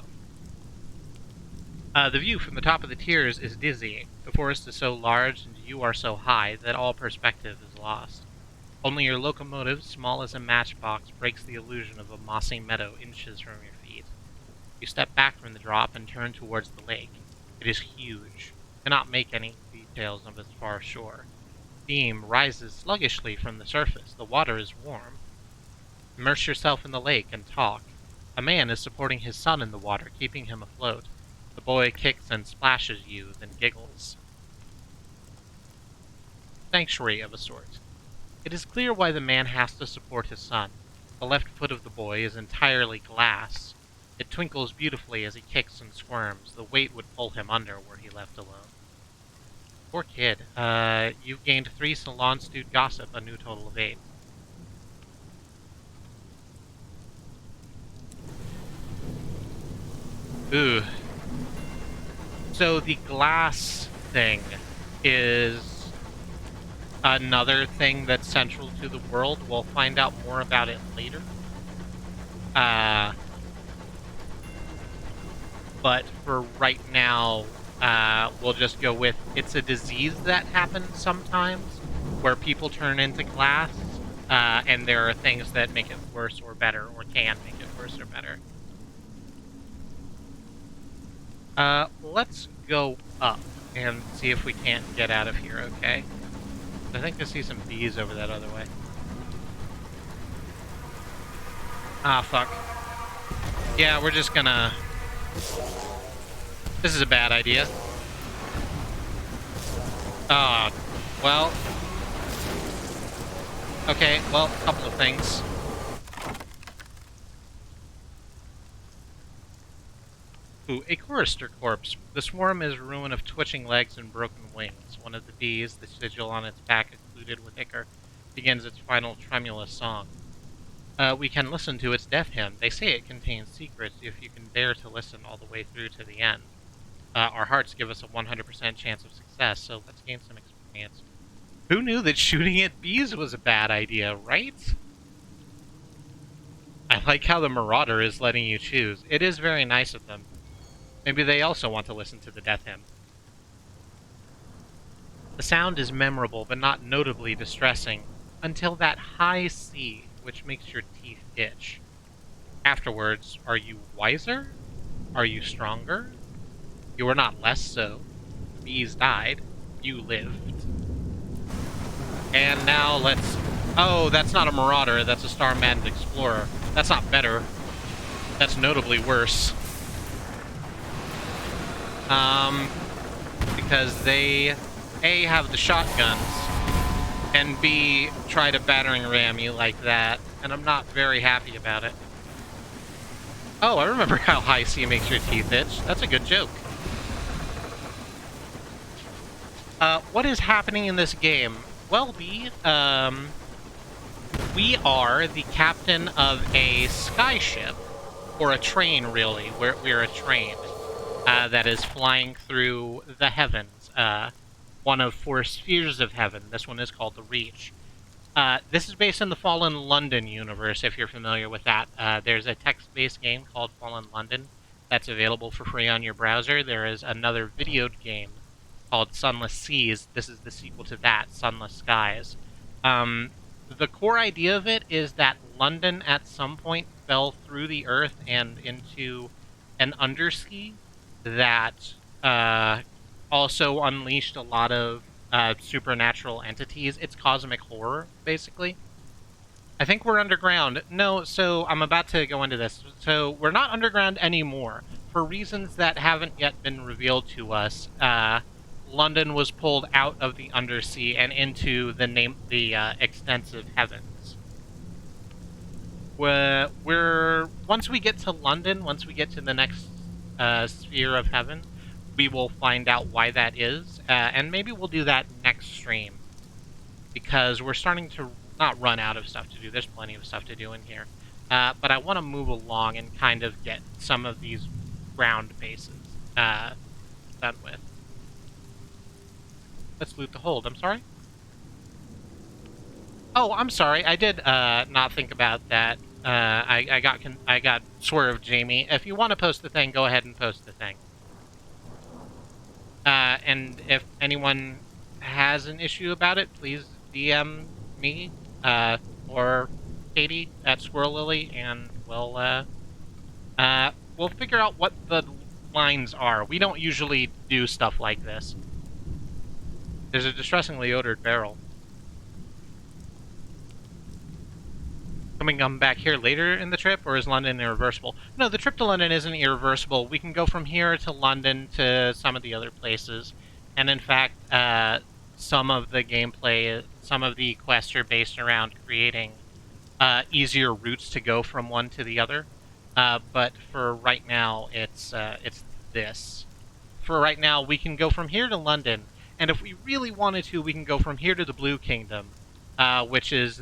though. The view from the top of the tiers is dizzying. The forest is so large, and you are so high, that all perspective is lost. Only your locomotive, small as a matchbox, breaks the illusion of a mossy meadow inches from your feet. You step back from the drop and turn towards the lake. It is huge. You cannot make any details of its far shore. Steam rises sluggishly from the surface. The water is warm. Immerse yourself in the lake and talk. A man is supporting his son in the water, keeping him afloat. The boy kicks and splashes you, then giggles. Sanctuary of a sort. It is clear why the man has to support his son. The left foot of the boy is entirely glass. It twinkles beautifully as he kicks and squirms. The weight would pull him under were he left alone. Poor kid. You've gained 3 salon stewed gossip, a new total of 8. Ooh. So the glass thing is another thing that's central to the world. We'll find out more about it later. But for right now, we'll just go with it's a disease that happens sometimes where people turn into glass, and there are things that make it worse or better, or can make it worse or better. Let's go up and see if we can't get out of here, okay? I think I see some bees over that other way. Ah, fuck. Yeah, we're just gonna... This is a bad idea. Well... Okay, well, a couple of things. Ooh, a chorister corpse. The swarm is a ruin of twitching legs and broken wings. One of the bees, the sigil on its back occluded with ichor, begins its final tremulous song. We can listen to its death hymn. They say it contains secrets if you can dare to listen all the way through to the end. Our hearts give us a 100% chance of success, so let's gain some experience. Who knew that shooting at bees was a bad idea, right? I like how the Marauder is letting you choose. It is very nice of them. Maybe they also want to listen to the death hymn. The sound is memorable, but not notably distressing, until that high C, which makes your teeth itch. Afterwards, are you wiser? Are you stronger? You are not less so. Bees died. You lived. And now let's... Oh, that's not a Marauder, that's a Star-Maddened Explorer. That's not better. That's notably worse. Because they, A, have the shotguns, and B, try to battering ram you like that, and I'm not very happy about it. Oh, I remember how high C makes your teeth itch. That's a good joke. What is happening in this game? well be. We are the captain of a skyship, or a train, really. We're a train that is flying through the heavens. One of 4 spheres of heaven. This one is called the Reach. This is based in the Fallen London universe, if you're familiar with that. There's a text-based game called Fallen London that's available for free on your browser. There is another videoed game called Sunless Seas. This is the sequel to that, Sunless Skies. The core idea of it is that London at some point fell through the earth and into an undersea that also unleashed a lot of supernatural entities. It's cosmic horror, basically. I think we're underground. No, so I'm about to go into this. So we're not underground anymore. For reasons that haven't yet been revealed to us, London was pulled out of the undersea and into the extensive heavens. Once we get to London, once we get to the next sphere of heaven, we will find out why that is, and maybe we'll do that next stream, because we're starting to not run out of stuff to do. There's plenty of stuff to do in here, but I want to move along and kind of get some of these ground bases done with. Let's loot the hold. I'm sorry? Oh, I'm sorry. I did not think about that. I got swerved, Jamie. If you want to post the thing, go ahead and post the thing. And if anyone has an issue about it, please DM me or Katie at Squirrel Lily, and we'll figure out what the lines are. We don't usually do stuff like this. There's a distressingly odored barrel. Can we come back here later in the trip, or is London irreversible? No, the trip to London isn't irreversible. We can go from here to London to some of the other places. And in fact, some of the gameplay, some of the quests are based around creating easier routes to go from one to the other. But for right now, it's this. For right now, we can go from here to London. And if we really wanted to, we can go from here to the Blue Kingdom, which is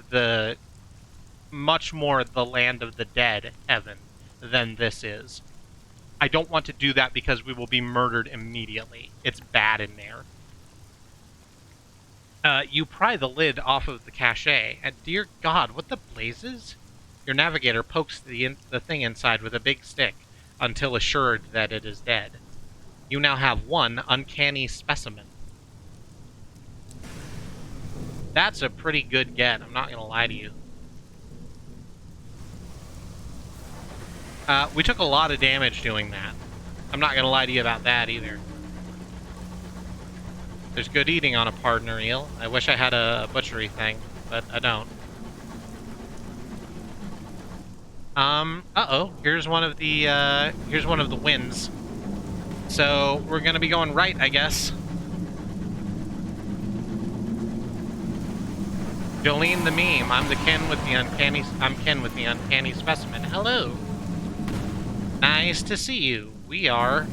much more the land of the dead heaven than this is. I don't want to do that because we will be murdered immediately. It's bad in there. You pry the lid off of the cache, and dear God, what the blazes? Your navigator pokes the thing inside with a big stick until assured that it is dead. You now have 1 uncanny specimen. That's a pretty good get, I'm not gonna lie to you. We took a lot of damage doing that. I'm not gonna lie to you about that either. There's good eating on a partner eel. I wish I had a butchery thing, but I don't. Uh-oh, here's one of the winds. So we're gonna be going right, I guess. Jolene the meme. I'm Ken with the uncanny specimen. Hello. Nice to see you. We are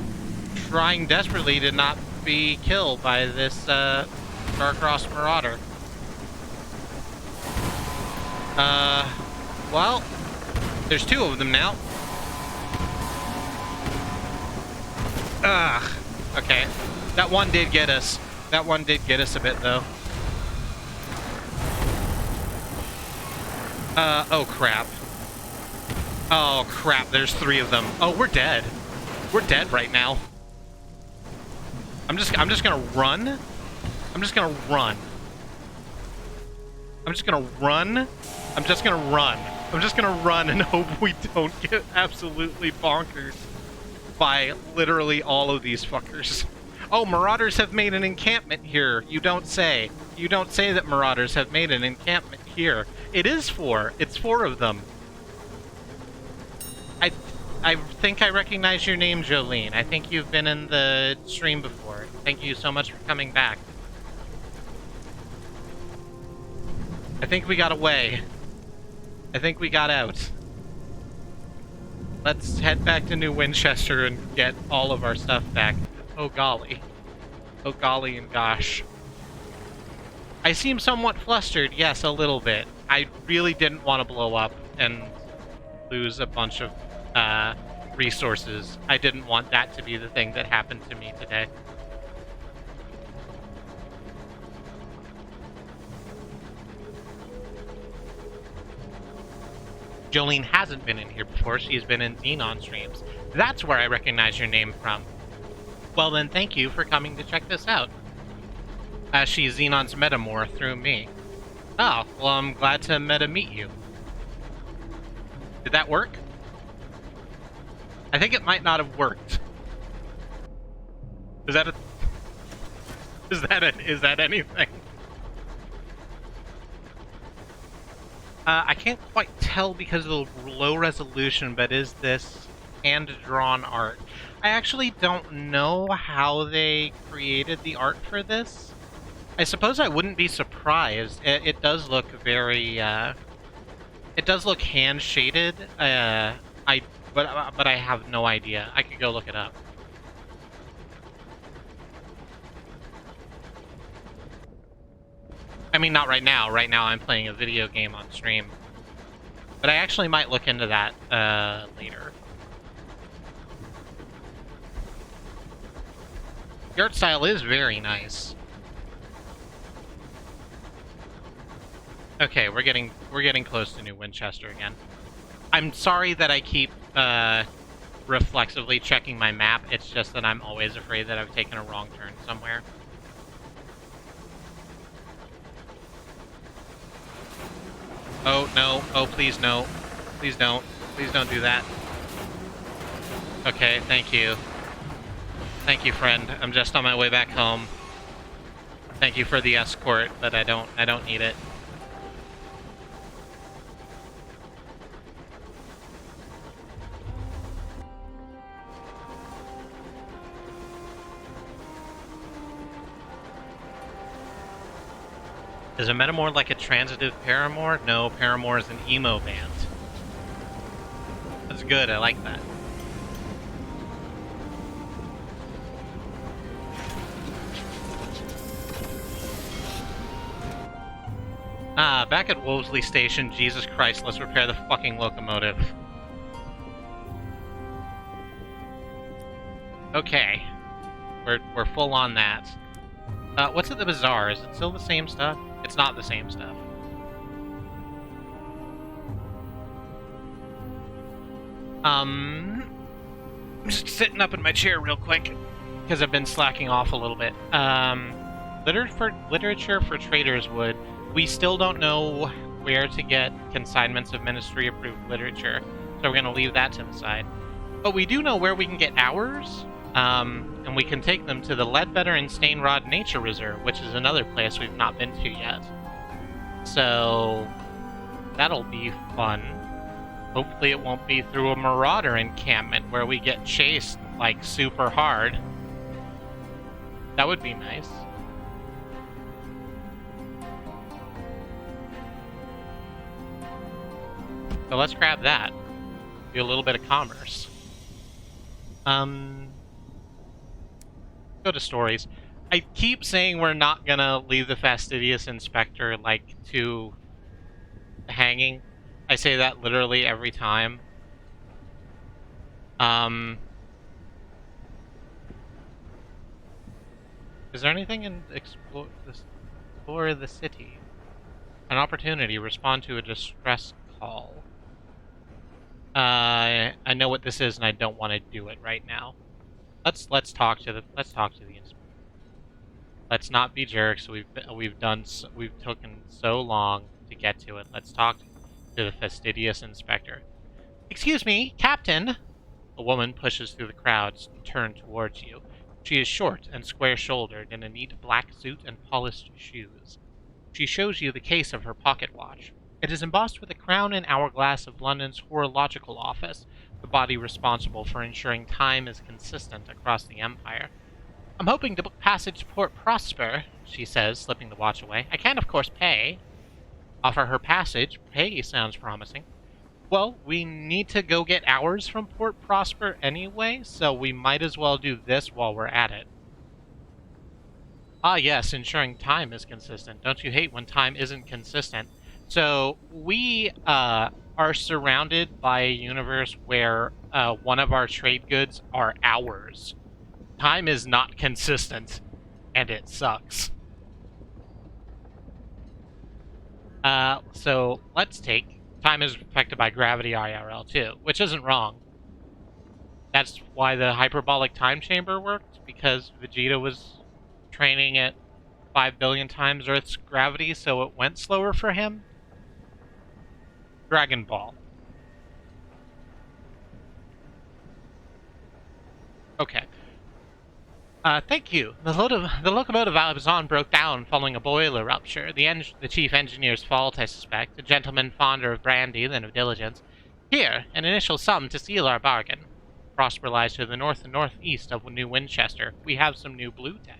trying desperately to not be killed by this star-crossed marauder. Well, there's 2 of them now. Ugh. Okay. That one did get us. That one did get us a bit, though. Oh crap. Oh crap, there's 3 of them. Oh, we're dead. We're dead right now. I'm just gonna run. I'm just gonna run. I'm just gonna run. I'm just gonna run. I'm just gonna run and hope we don't get absolutely bonkers by literally all of these fuckers. Oh, marauders have made an encampment here. You don't say. You don't say that marauders have made an encampment here. It is 4. It's 4 of them. I think I recognize your name, Jolene. I think you've been in the stream before. Thank you so much for coming back. I think we got away. I think we got out. Let's head back to New Winchester and get all of our stuff back. Oh golly. Oh golly and gosh. I seem somewhat flustered, yes, a little bit. I really didn't want to blow up and lose a bunch of resources. I didn't want that to be the thing that happened to me today. Jolene hasn't been in here before. She's been in Xenon streams. That's where I recognize your name from. Well then, thank you for coming to check this out. She's Xenon's metamorph through me. Oh, well I'm glad to meet you. Did that work? I think it might not have worked. Is that anything? I can't quite tell because of the low resolution, but is this hand-drawn art? I actually don't know how they created the art for this. I suppose I wouldn't be surprised. It does look very, it does look hand-shaded. But I have no idea. I could go look it up. I mean, not right now. Right now I'm playing a video game on stream. But I actually might look into that later. The art style is very nice. Okay, we're getting close to New Winchester again. I'm sorry that I keep reflexively checking my map. It's just that I'm always afraid that I've taken a wrong turn somewhere. Oh, no. Oh, please, no. Please don't. Please don't do that. Okay, thank you. Thank you, friend. I'm just on my way back home. Thank you for the escort, but I don't need it. Is a metamor like a transitive paramour? No, paramour is an emo band. That's good, I like that. Back at Wolseley Station, Jesus Christ, let's repair the fucking locomotive. Okay. We're full on that. What's at the bazaar? Is it still the same stuff? It's not the same stuff. I'm just sitting up in my chair real quick, because I've been slacking off a little bit. Literature for Traders Wood. We still don't know where to get consignments of ministry-approved literature, so we're going to leave that to the side. But we do know where we can get ours, and we can take them to the Ledbetter and Stainrod Nature Reserve, which is another place we've not been to yet. So that'll be fun. Hopefully it won't be through a marauder encampment where we get chased, like, super hard. That would be nice. So let's grab that. Do a little bit of commerce. Go to stories. I keep saying we're not gonna leave the fastidious inspector, like, to hanging. I say that literally every time. Is there anything in explore the city? An opportunity. Respond to a distress call. I know what this is, and I don't want to do it right now. Let's talk to the inspector. Let's not be jerks. We've taken so long to get to it. Let's talk to the fastidious inspector. Excuse me, Captain. A woman pushes through the crowds and turns towards you. She is short and square-shouldered in a neat black suit and polished shoes. She shows you the case of her pocket watch. It is embossed with the crown and hourglass of London's Horological Office, the body responsible for ensuring time is consistent across the Empire. I'm hoping to book passage to Port Prosper, she says, slipping the watch away. I can, of course, pay. Offer her passage. Pay sounds promising. Well, we need to go get ours from Port Prosper anyway, so we might as well do this while we're at it. Ah, yes, ensuring time is consistent. Don't you hate when time isn't consistent? So, we are surrounded by a universe where one of our trade goods are hours. Time is not consistent, and it sucks. So, let's take... Time is affected by gravity IRL, too, which isn't wrong. That's why the hyperbolic time chamber worked, because Vegeta was training at 5 billion times Earth's gravity, so it went slower for him. Dragon Ball. Okay. Thank you. The locomotive I was on broke down following a boiler rupture. The chief engineer's fault, I suspect. A gentleman fonder of brandy than of diligence. Here, an initial sum to seal our bargain. Prosper lies to the north and northeast of New Winchester. We have some new blue tech.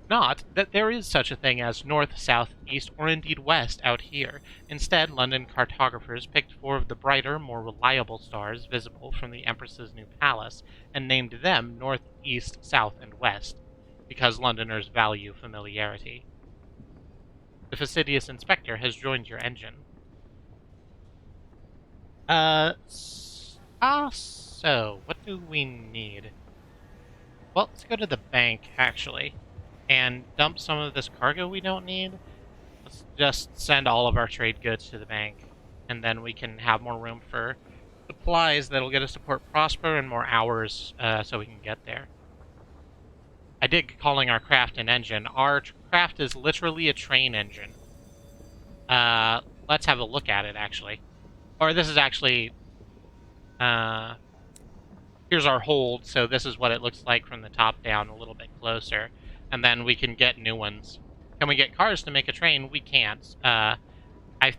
Not that there is such a thing as north, south, east, or indeed west out here. Instead, London cartographers picked 4 of the brighter, more reliable stars visible from the Empress's new palace, and named them north, east, south, and west, because Londoners value familiarity. The fastidious inspector has joined your engine. So, what do we need? Well, let's go to the bank, actually, and dump some of this cargo we don't need. Let's just send all of our trade goods to the bank, and then we can have more room for supplies that'll get us to Port Prosper and more hours so we can get there. I dig calling our craft an engine. Our craft is literally a train engine. Let's have a look at it, actually. Or this is actually... here's our hold, so this is what it looks like from the top down, a little bit closer. And then we can get new ones. Can we get cars to make a train? We can't. I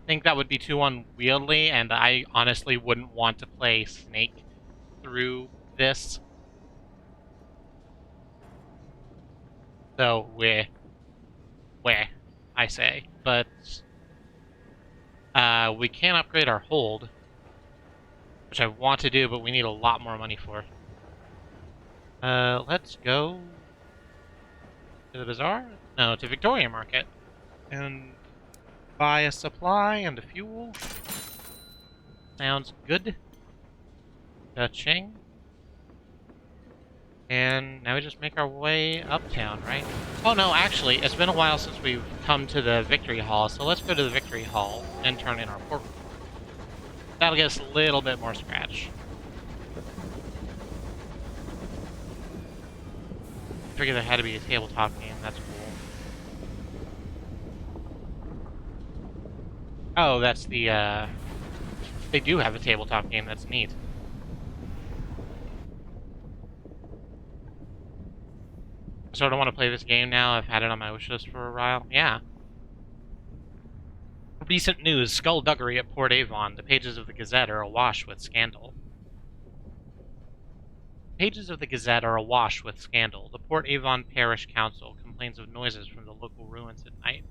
think that would be too unwieldy, and I honestly wouldn't want to play Snake through this. So, where, I say. But, we can upgrade our hold, which I want to do, but we need a lot more money for. Let's go to the bazaar? No, to Victoria Market. And buy a supply and a fuel. Sounds good. Ching. And now we just make our way uptown, right? Oh no, actually, it's been a while since we've come to the Victory Hall, so let's go to the Victory Hall and turn in our port. That'll get us a little bit more scratch. I figured there had to be a tabletop game, that's cool. Oh, that's the, they do have a tabletop game, that's neat. I sort of want to play this game now. I've had it on my wish list for a while. Yeah. Recent news, skullduggery at Port Avon. The pages of the Gazette are awash with scandal. Pages of the Gazette are awash with scandal. The Port Avon Parish Council complains of noises from the local ruins at night.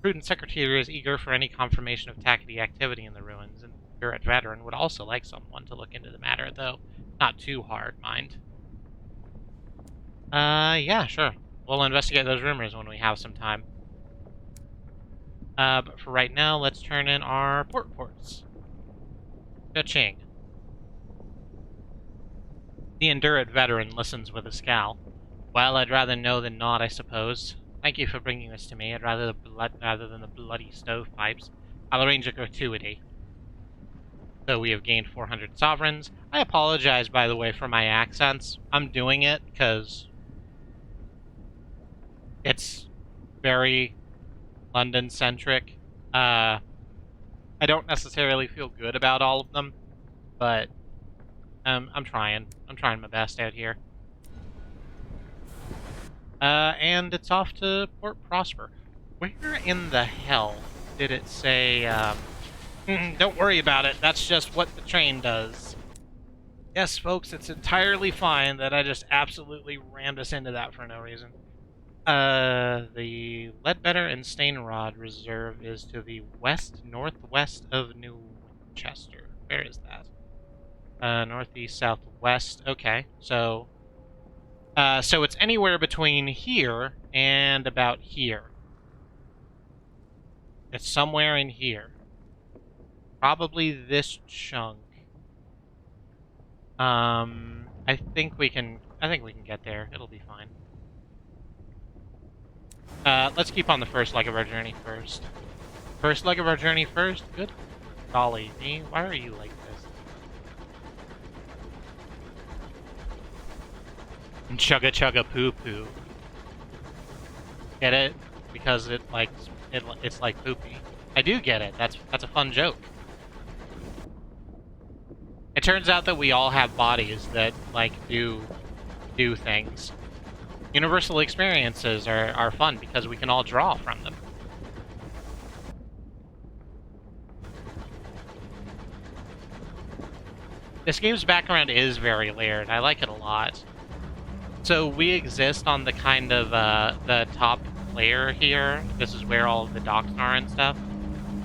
Prudent Secretary is eager for any confirmation of tackety activity in the ruins, and the vet would also like someone to look into the matter, though not too hard, mind. Yeah, sure. We'll investigate those rumors when we have some time. But for right now, let's turn in our ports. Cha-ching. The indurate veteran listens with a scowl. Well, I'd rather know than not, I suppose. Thank you for bringing this to me. I'd rather than the bloody stovepipes. I'll arrange a gratuity. So we have gained 400 sovereigns. I apologize, by the way, for my accents. I'm doing it because it's very London-centric. I don't necessarily feel good about all of them, but I'm trying. I'm trying my best out here. And it's off to Port Prosper. Where in the hell did it say, don't worry about it, that's just what the train does. Yes, folks, it's entirely fine that I just absolutely rammed us into that for no reason. The Ledbetter and Stainrod Reserve is to the northwest of New Winchester. Where is that? Northeast, southwest. Okay, so So it's anywhere between here and about here. It's somewhere in here. Probably this chunk. I think we can get there. It'll be fine. Let's keep on the first leg of our journey first. First leg of our journey first? Good golly, me, why are you like this? Chugga chugga poo poo. Get it? Because it's like poopy. I do get it. That's a fun joke. It turns out that we all have bodies that like do things. Universal experiences are fun because we can all draw from them. This game's background is very layered. I like it a lot. So we exist on the kind of the top layer here. This is where all of the docks are and stuff.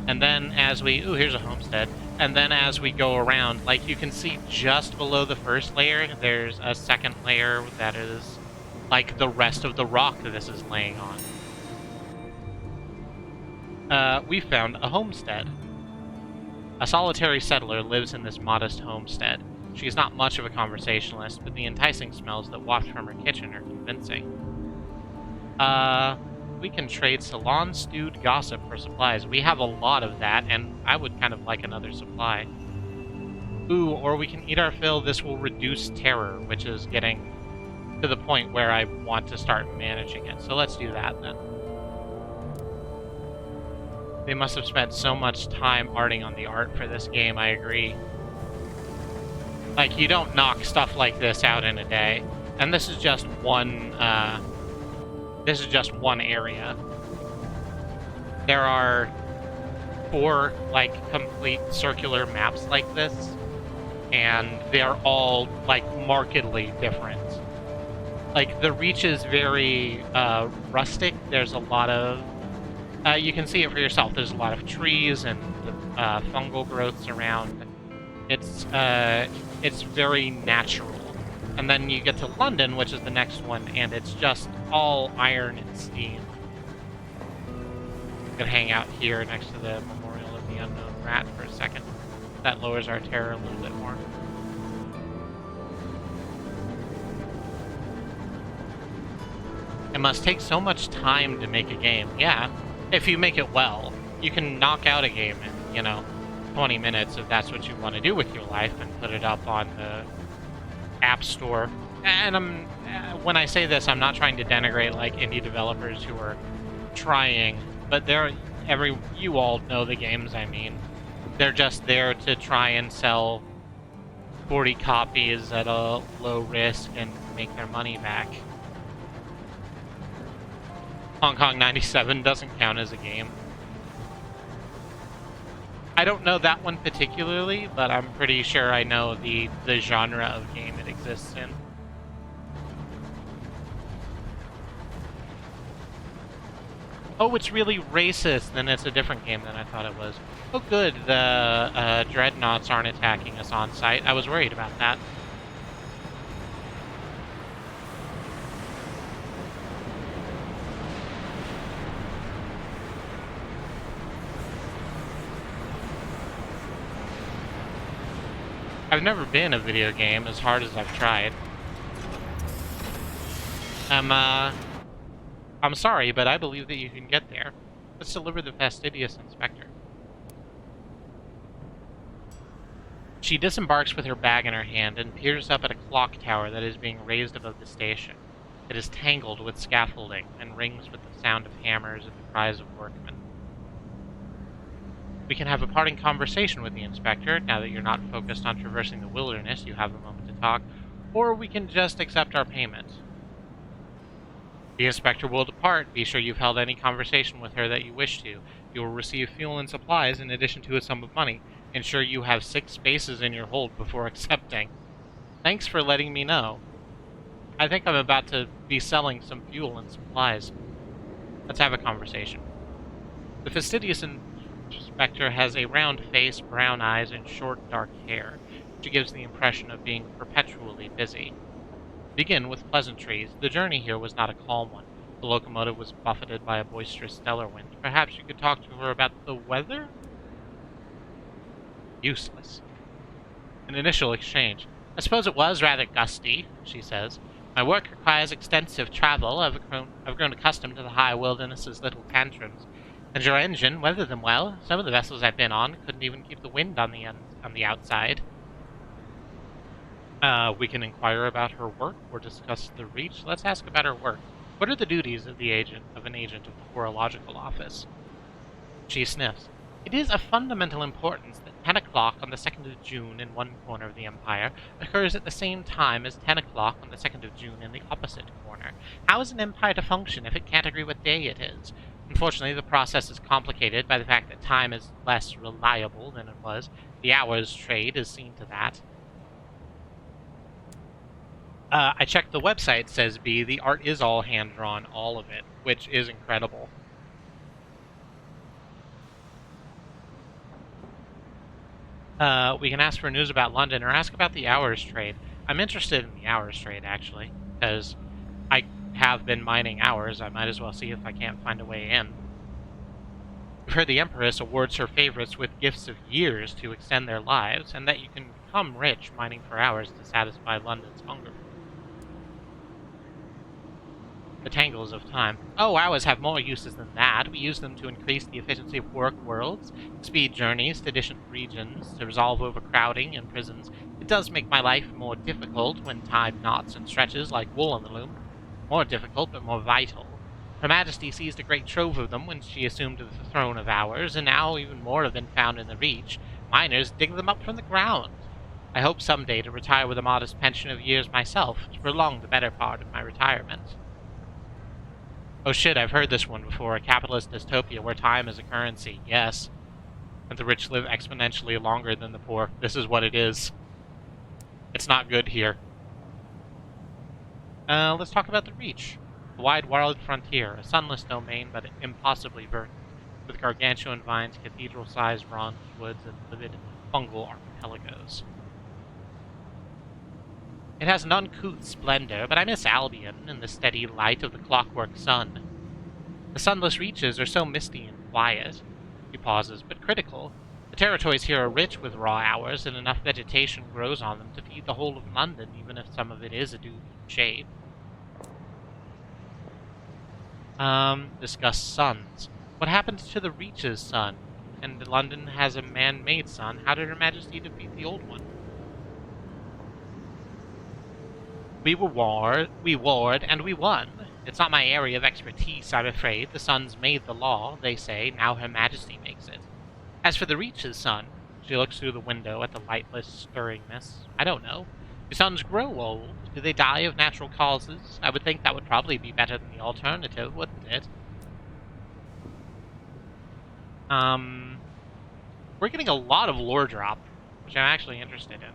And then as we... Ooh, here's a homestead. And then as we go around, like you can see just below the first layer, there's a second layer that is like the rest of the rock that this is laying on. We found a homestead. A solitary settler lives in this modest homestead. She is not much of a conversationalist, but the enticing smells that waft from her kitchen are convincing. We can trade salon stewed gossip for supplies. We have a lot of that, and I would kind of like another supply. Ooh, or we can eat our fill. This will reduce terror, which is getting to the point where I want to start managing it. So let's do that then. They must have spent so much time arting on the art for this game, I agree. Like, you don't knock stuff like this out in a day. And this is just one, area. There are 4, like, complete circular maps like this. And they're all, like, markedly different. Like, the reach is very, rustic. There's a lot of... you can see it for yourself. There's a lot of trees and fungal growths around. It's very natural. And then you get to London, which is the next one, and it's just all iron and steam. You can hang out here next to the Memorial of the Unknown Rat for a second. That lowers our terror a little bit more. It must take so much time to make a game. Yeah, if you make it well. You can knock out a game in, 20 minutes if that's what you want to do with your life and put it up on the App Store. And when I say this, I'm not trying to denigrate like indie developers who are trying, but you all know the games I mean. They're just there to try and sell 40 copies at a low risk and make their money back. Hong Kong 97 doesn't count as a game. I don't know that one particularly, but I'm pretty sure I know the genre of game it exists in. Oh, it's really racist, then it's a different game than I thought it was. Oh good, the dreadnoughts aren't attacking us on site. I was worried about that. I've never been a video game as hard as I've tried. I'm sorry, but I believe that you can get there. Let's deliver the fastidious inspector. She disembarks with her bag in her hand and peers up at a clock tower that is being raised above the station. It is tangled with scaffolding and rings with the sound of hammers and the cries of workmen. We can have a parting conversation with the inspector. Now that you're not focused on traversing the wilderness, you have a moment to talk. Or we can just accept our payment. The inspector will depart. Be sure you've held any conversation with her that you wish to. You will receive fuel and supplies in addition to a sum of money. Ensure you have 6 spaces in your hold before accepting. Thanks for letting me know. I think I'm about to be selling some fuel and supplies. Let's have a conversation. The fastidious inspector has a round face, brown eyes, and short, dark hair, which gives the impression of being perpetually busy. Begin with pleasantries. The journey here was not a calm one. The locomotive was buffeted by a boisterous stellar wind. Perhaps you could talk to her about the weather? Useless. An initial exchange. I suppose it was rather gusty, she says. My work requires extensive travel. I've grown accustomed to the high wilderness's little tantrums. And your engine weathered them well. Some of the vessels I've been on couldn't even keep the wind on the outside. We can inquire about her work or discuss the reach. Let's ask about her work. What are the duties of an agent of the horological office? She sniffs. It is of fundamental importance that 10 o'clock on the 2nd of June in one corner of the Empire occurs at the same time as 10 o'clock on the 2nd of June in the opposite corner. How is an empire to function if it can't agree what day it is? Unfortunately, the process is complicated by the fact that time is less reliable than it was. The hours trade is seen to that. I checked the website, says B. The art is all hand-drawn, all of it, which is incredible. We can ask for news about London or ask about the hours trade. I'm interested in the hours trade, actually, because I have been mining hours. I might as well see if I can't find a way in. I've heard the Empress awards her favorites with gifts of years to extend their lives, and that you can become rich mining for hours to satisfy London's hunger. The tangles of time. Oh, hours have more uses than that. We use them to increase the efficiency of work worlds, speed journeys to distant regions, to resolve overcrowding in prisons. It does make my life more difficult when time knots and stretches like wool on the loom. More difficult, but more vital. Her Majesty seized a great trove of them when she assumed the throne of hours, and now even more have been found in the Reach. Miners dig them up from the ground. I hope someday to retire with a modest pension of years myself, to prolong the better part of my retirement. Oh shit, I've heard this one before. A capitalist dystopia where time is a currency. Yes. And the rich live exponentially longer than the poor. This is what it is. It's not good here. Let's talk about the Reach. A wide wild frontier, a sunless domain, but impossibly verdant, with gargantuan vines, cathedral-sized bronze woods, and livid fungal archipelagos. It has an uncouth splendor, but I miss Albion in the steady light of the clockwork sun. The sunless reaches are so misty and quiet. He pauses, but critical. The territories here are rich with raw hours, and enough vegetation grows on them to feed the whole of London, even if some of it is a dubious shade. Discuss suns. What happened to the Reach's sun? And London has a man-made sun. How did Her Majesty defeat the old one? We warred, and we won. It's not my area of expertise, I'm afraid. The suns made the law, they say. Now Her Majesty makes it. As for the Reach's sun, she looks through the window at the lightless, stirring mist. I don't know. Do suns grow old? Do they die of natural causes? I would think that would probably be better than the alternative, wouldn't it? We're getting a lot of lore drop, which I'm actually interested in.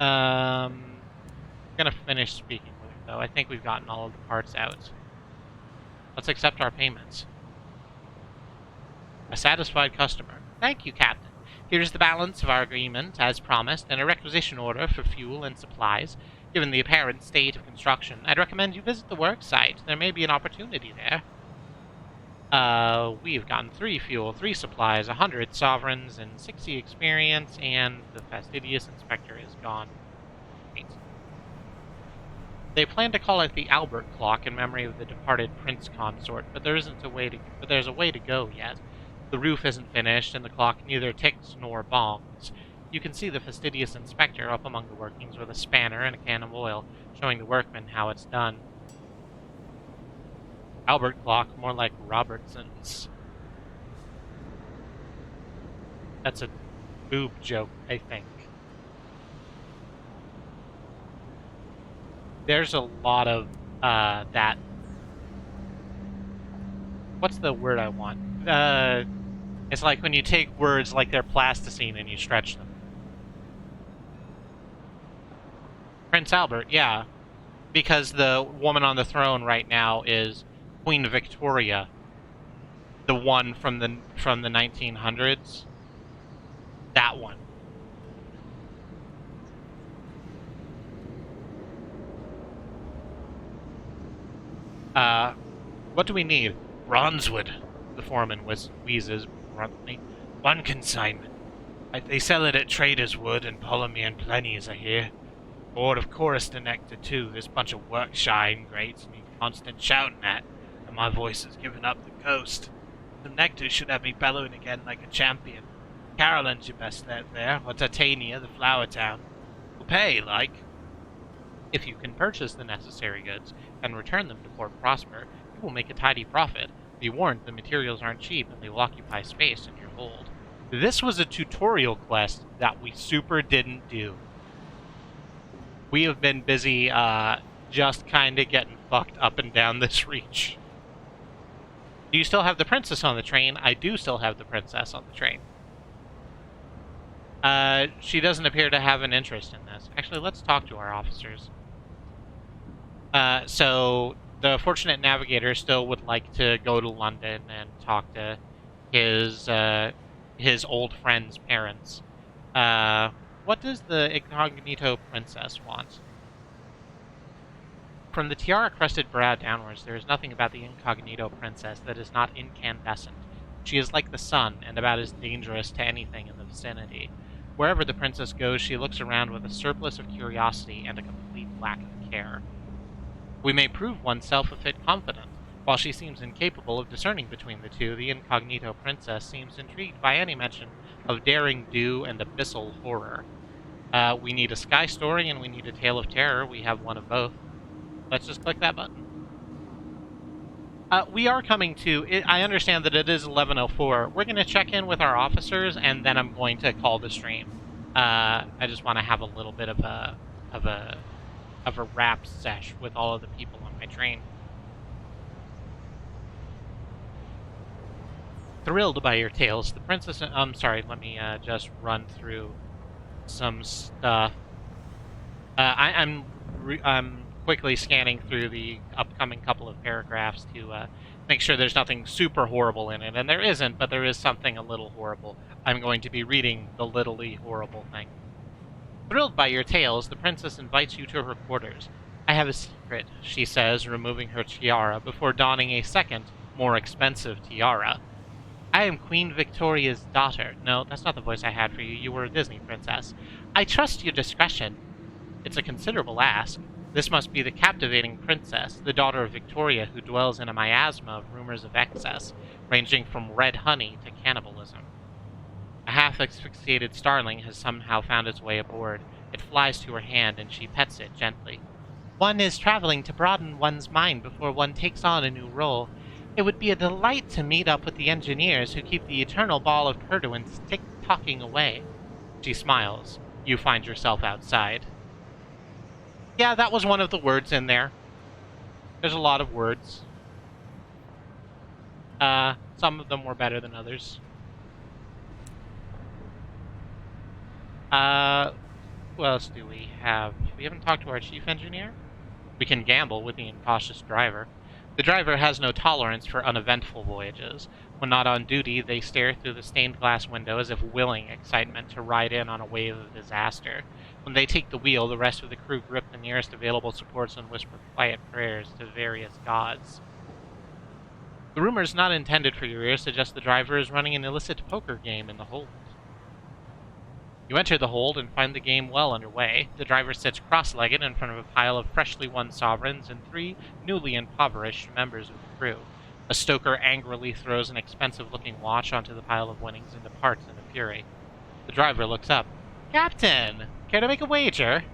I'm gonna finish speaking with her, though. I think we've gotten all of the parts out. Let's accept our payments. A satisfied customer. Thank you, Captain. Here's the balance of our agreement, as promised, and a requisition order for fuel and supplies. Given the apparent state of construction, I'd recommend you visit the work site. There may be an opportunity there. We've gotten 3 fuel, 3 supplies, 100 sovereigns, and 60 experience, and the fastidious inspector is gone. Wait. They plan to call it the Albert Clock in memory of the departed prince consort, but there's a way to go yet. The roof isn't finished, and the clock neither ticks nor bongs. You can see the fastidious inspector up among the workings with a spanner and a can of oil, showing the workmen how it's done. Albert Clock, more like Robertson's. That's a boob joke, I think. There's a lot of, that... What's the word I want? It's like when you take words like they're plasticine and you stretch them. Prince Albert, yeah. Because the woman on the throne right now is Queen Victoria. The one from the 1900s. That one. What do we need? Bronzewood, the foreman wheezes bluntly. One consignment. They sell it at Trader's Wood and Polymer and Plenty's, I hear. Bored of chorus to nectar, too. This bunch of work-shy ingrates need constant shouting at, and my voice has given up the ghost. The nectar should have me bellowing again like a champion. Carolyn's your best bet there, or Titania, the flower town. Will pay, like. If you can purchase the necessary goods and return them to Port Prosper, you will make a tidy profit. Be warned, the materials aren't cheap and they will occupy space in your hold. This was a tutorial quest that we super didn't do. We have been busy, just kinda getting fucked up and down this reach. Do you still have the princess on the train? I do still have the princess on the train. She doesn't appear to have an interest in this. Actually, let's talk to our officers. So, the Fortunate Navigator still would like to go to London and talk to his old friend's parents. What does the incognito princess want? From the tiara-crusted brow downwards, there is nothing about the incognito princess that is not incandescent. She is like the sun, and about as dangerous to anything in the vicinity. Wherever the princess goes, she looks around with a surplus of curiosity and a complete lack of care. We may prove oneself a fit confidant. While she seems incapable of discerning between the two, the incognito princess seems intrigued by any mention of daring do and abyssal horror. We need a sky story and we need a tale of terror. We have one of both. Let's just click that button. We are coming to... I understand that it is 11:04. We're going to check in with our officers, and then I'm going to call the stream. I just want to have a little bit of a rap sesh with all of the people on my train. Thrilled by your tales, the princess... I'm sorry, let me just run through some stuff. I'm quickly scanning through the upcoming couple of paragraphs to make sure there's nothing super horrible in it. And there isn't, but there is something a little horrible. I'm going to be reading the littly horrible thing. Thrilled by your tales, the princess invites you to her quarters. I have a secret, she says, removing her tiara before donning a second, more expensive tiara. I am Queen Victoria's daughter. No, that's not the voice I had for you. You were a Disney princess. I trust your discretion. It's a considerable ask. This must be the captivating princess, the daughter of Victoria, who dwells in a miasma of rumors of excess, ranging from red honey to cannibalism. A half-asphyxiated starling has somehow found its way aboard. It flies to her hand, and she pets it gently. One is traveling to broaden one's mind before one takes on a new role. It would be a delight to meet up with the engineers who keep the eternal ball of Perduans tick-tocking away. She smiles. You find yourself outside. Yeah, that was one of the words in there. There's a lot of words. Some of them were better than others. Who else do we have? We haven't talked to our chief engineer? We can gamble with the incautious driver. The driver has no tolerance for uneventful voyages. When not on duty, they stare through the stained glass window as if willing excitement to ride in on a wave of disaster. When they take the wheel, the rest of the crew grip the nearest available supports and whisper quiet prayers to various gods. The rumors not intended for your ears suggest the driver is running an illicit poker game in the hold. You enter the hold and find the game well underway. The driver sits cross-legged in front of a pile of freshly won sovereigns and 3 newly impoverished members of the crew. A stoker angrily throws an expensive-looking watch onto the pile of winnings and departs in a fury. The driver looks up. Captain! Care to make a wager?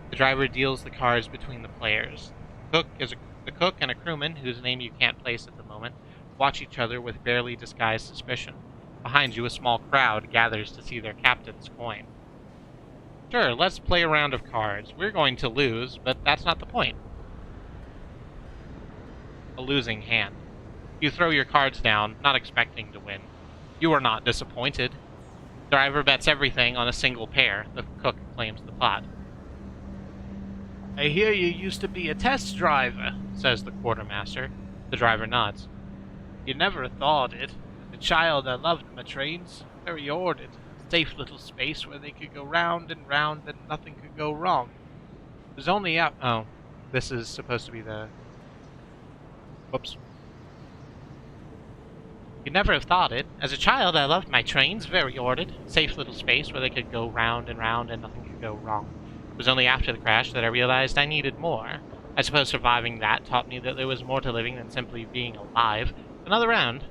The driver deals the cards between the players. The cook and a crewman, whose name you can't place at the moment, watch each other with barely disguised suspicion. Behind you, a small crowd gathers to see their captain's coin. Sure, let's play a round of cards. We're going to lose, but that's not the point. A losing hand. You throw your cards down, not expecting to win. You are not disappointed. The driver bets everything on a single pair. The cook claims the pot. I hear you used to be a test driver, says the quartermaster. The driver nods. You never thought it. As a child, I loved my trains. Very ordered. Safe little space where they could go round and round and nothing could go wrong. It was only out... Oh. this is supposed to be the... Whoops. You'd never have thought it. As a child, I loved my trains, very ordered. Safe little space where they could go round and round and nothing could go wrong. It was only after the crash that I realized I needed more. I suppose surviving that taught me that there was more to living than simply being alive. Another round.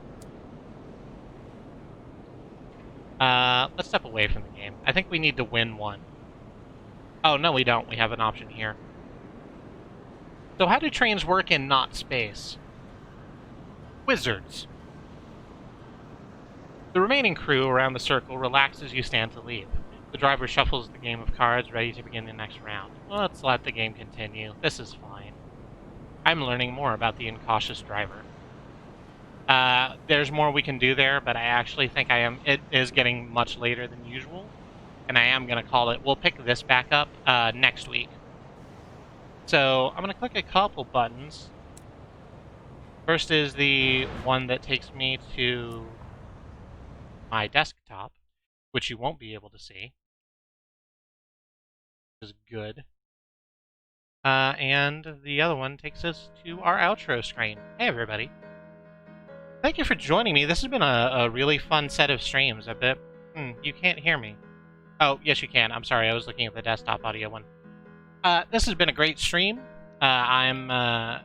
Let's step away from the game. I think we need to win one. Oh, no we don't. We have an option here. So how do trains work in not space? Wizards. The remaining crew around the circle relax as you stand to leave. The driver shuffles the game of cards, ready to begin the next round. Well, let's let the game continue. This is fine. I'm learning more about the incautious driver. There's more we can do there, but I actually think it is getting much later than usual, and I am going to call it. We'll pick this back up next week. So I'm going to click a couple buttons. First is the one that takes me to my desktop, which you won't be able to see, which is good. And the other one takes us to our outro screen. Hey everybody. Thank you for joining me. This has been a really fun set of streams. I bet you can't hear me. Oh, yes you can. I'm sorry, I was looking at the desktop audio one. This has been a great stream. I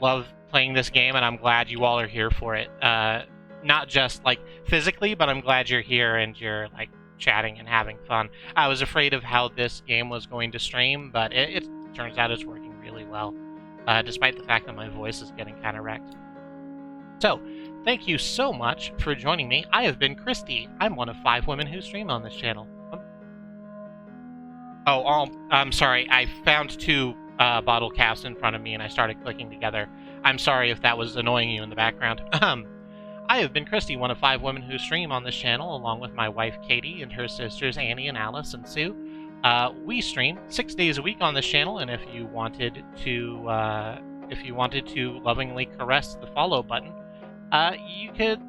love playing this game, and I'm glad you all are here for it. Not just, like, physically, but I'm glad you're here and you're, like, chatting and having fun. I was afraid of how this game was going to stream, but it turns out it's working really well, despite the fact that my voice is getting kind of wrecked. So, thank you so much for joining me. I have been Kristie. I'm one of 5 women who stream on this channel. I'm sorry. I found 2 bottle caps in front of me and I started clicking together. I'm sorry if that was annoying you in the background. I have been Kristie, one of 5 women who stream on this channel, along with my wife Katie and her sisters Annie and Alice and Sue. We stream 6 days a week on this channel, and if you wanted to lovingly caress the follow button, you could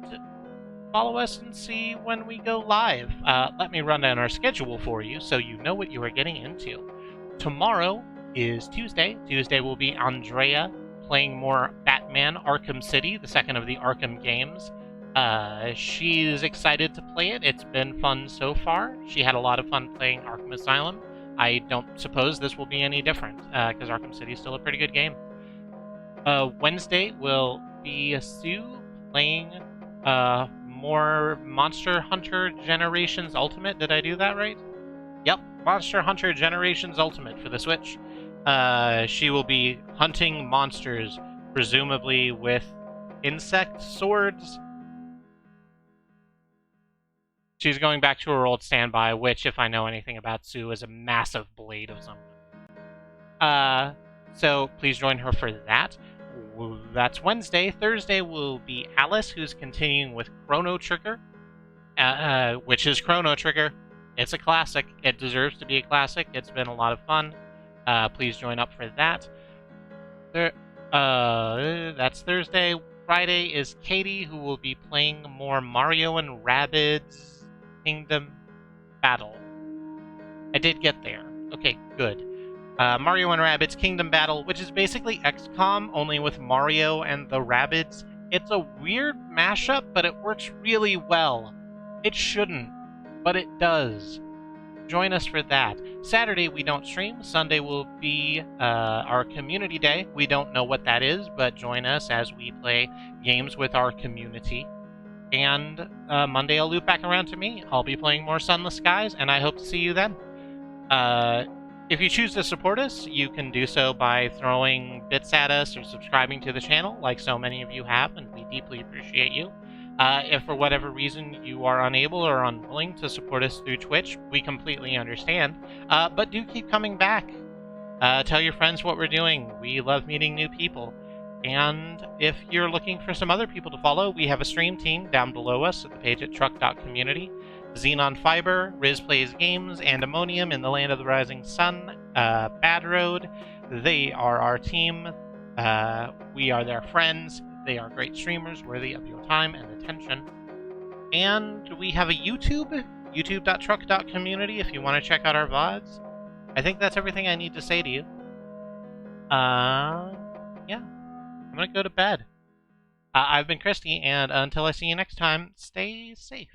follow us and see when we go live. Let me run down our schedule for you so you know what you are getting into. Tomorrow is Tuesday. Tuesday will be Andrea playing more Batman Arkham City, the second of the Arkham games. She's excited to play it. It's been fun so far. She had a lot of fun playing Arkham Asylum. I don't suppose this will be any different, because Arkham City is still a pretty good game. Wednesday will be Sue playing more Monster Hunter Generations Ultimate. Did I do that right? Yep, Monster Hunter Generations Ultimate for the Switch. She will be hunting monsters, presumably with insect swords. She's going back to her old standby, which, if I know anything about Sue, is a massive blade of some kind. So please join her for that. That's Wednesday. Thursday will be Alice, who's continuing with Chrono Trigger, which is Chrono Trigger. It's a classic. It deserves to be a classic. It's been a lot of fun. Please join up for that. That's Thursday. Friday is Katie, who will be playing more Mario and Rabbids Kingdom Battle. I did get there. Okay, good. Mario and Rabbids Kingdom Battle, which is basically XCOM, only with Mario and the Rabbids. It's a weird mashup, but it works really well. It shouldn't, but it does. Join us for that. Saturday we don't stream. Sunday will be our community day. We don't know what that is, but join us as we play games with our community. And Monday I'll loop back around to me. I'll be playing more Sunless Skies, and I hope to see you then. If you choose to support us, you can do so by throwing bits at us or subscribing to the channel, like so many of you have, and we deeply appreciate you. If for whatever reason you are unable or unwilling to support us through Twitch, we completely understand. But do keep coming back. Tell your friends what we're doing. We love meeting new people. And if you're looking for some other people to follow, we have a stream team down below us at the page at truck.community. Xenon Fiber, Riz Plays Games, and Ammonium in the Land of the Rising Sun, Bad Road. They are our team. We are their friends. They are great streamers, worthy of your time and attention. And we have a YouTube, youtube.truck.community, if you want to check out our VODs. I think that's everything I need to say to you. Yeah. I'm gonna go to bed. I've been Kristie, and until I see you next time, stay safe.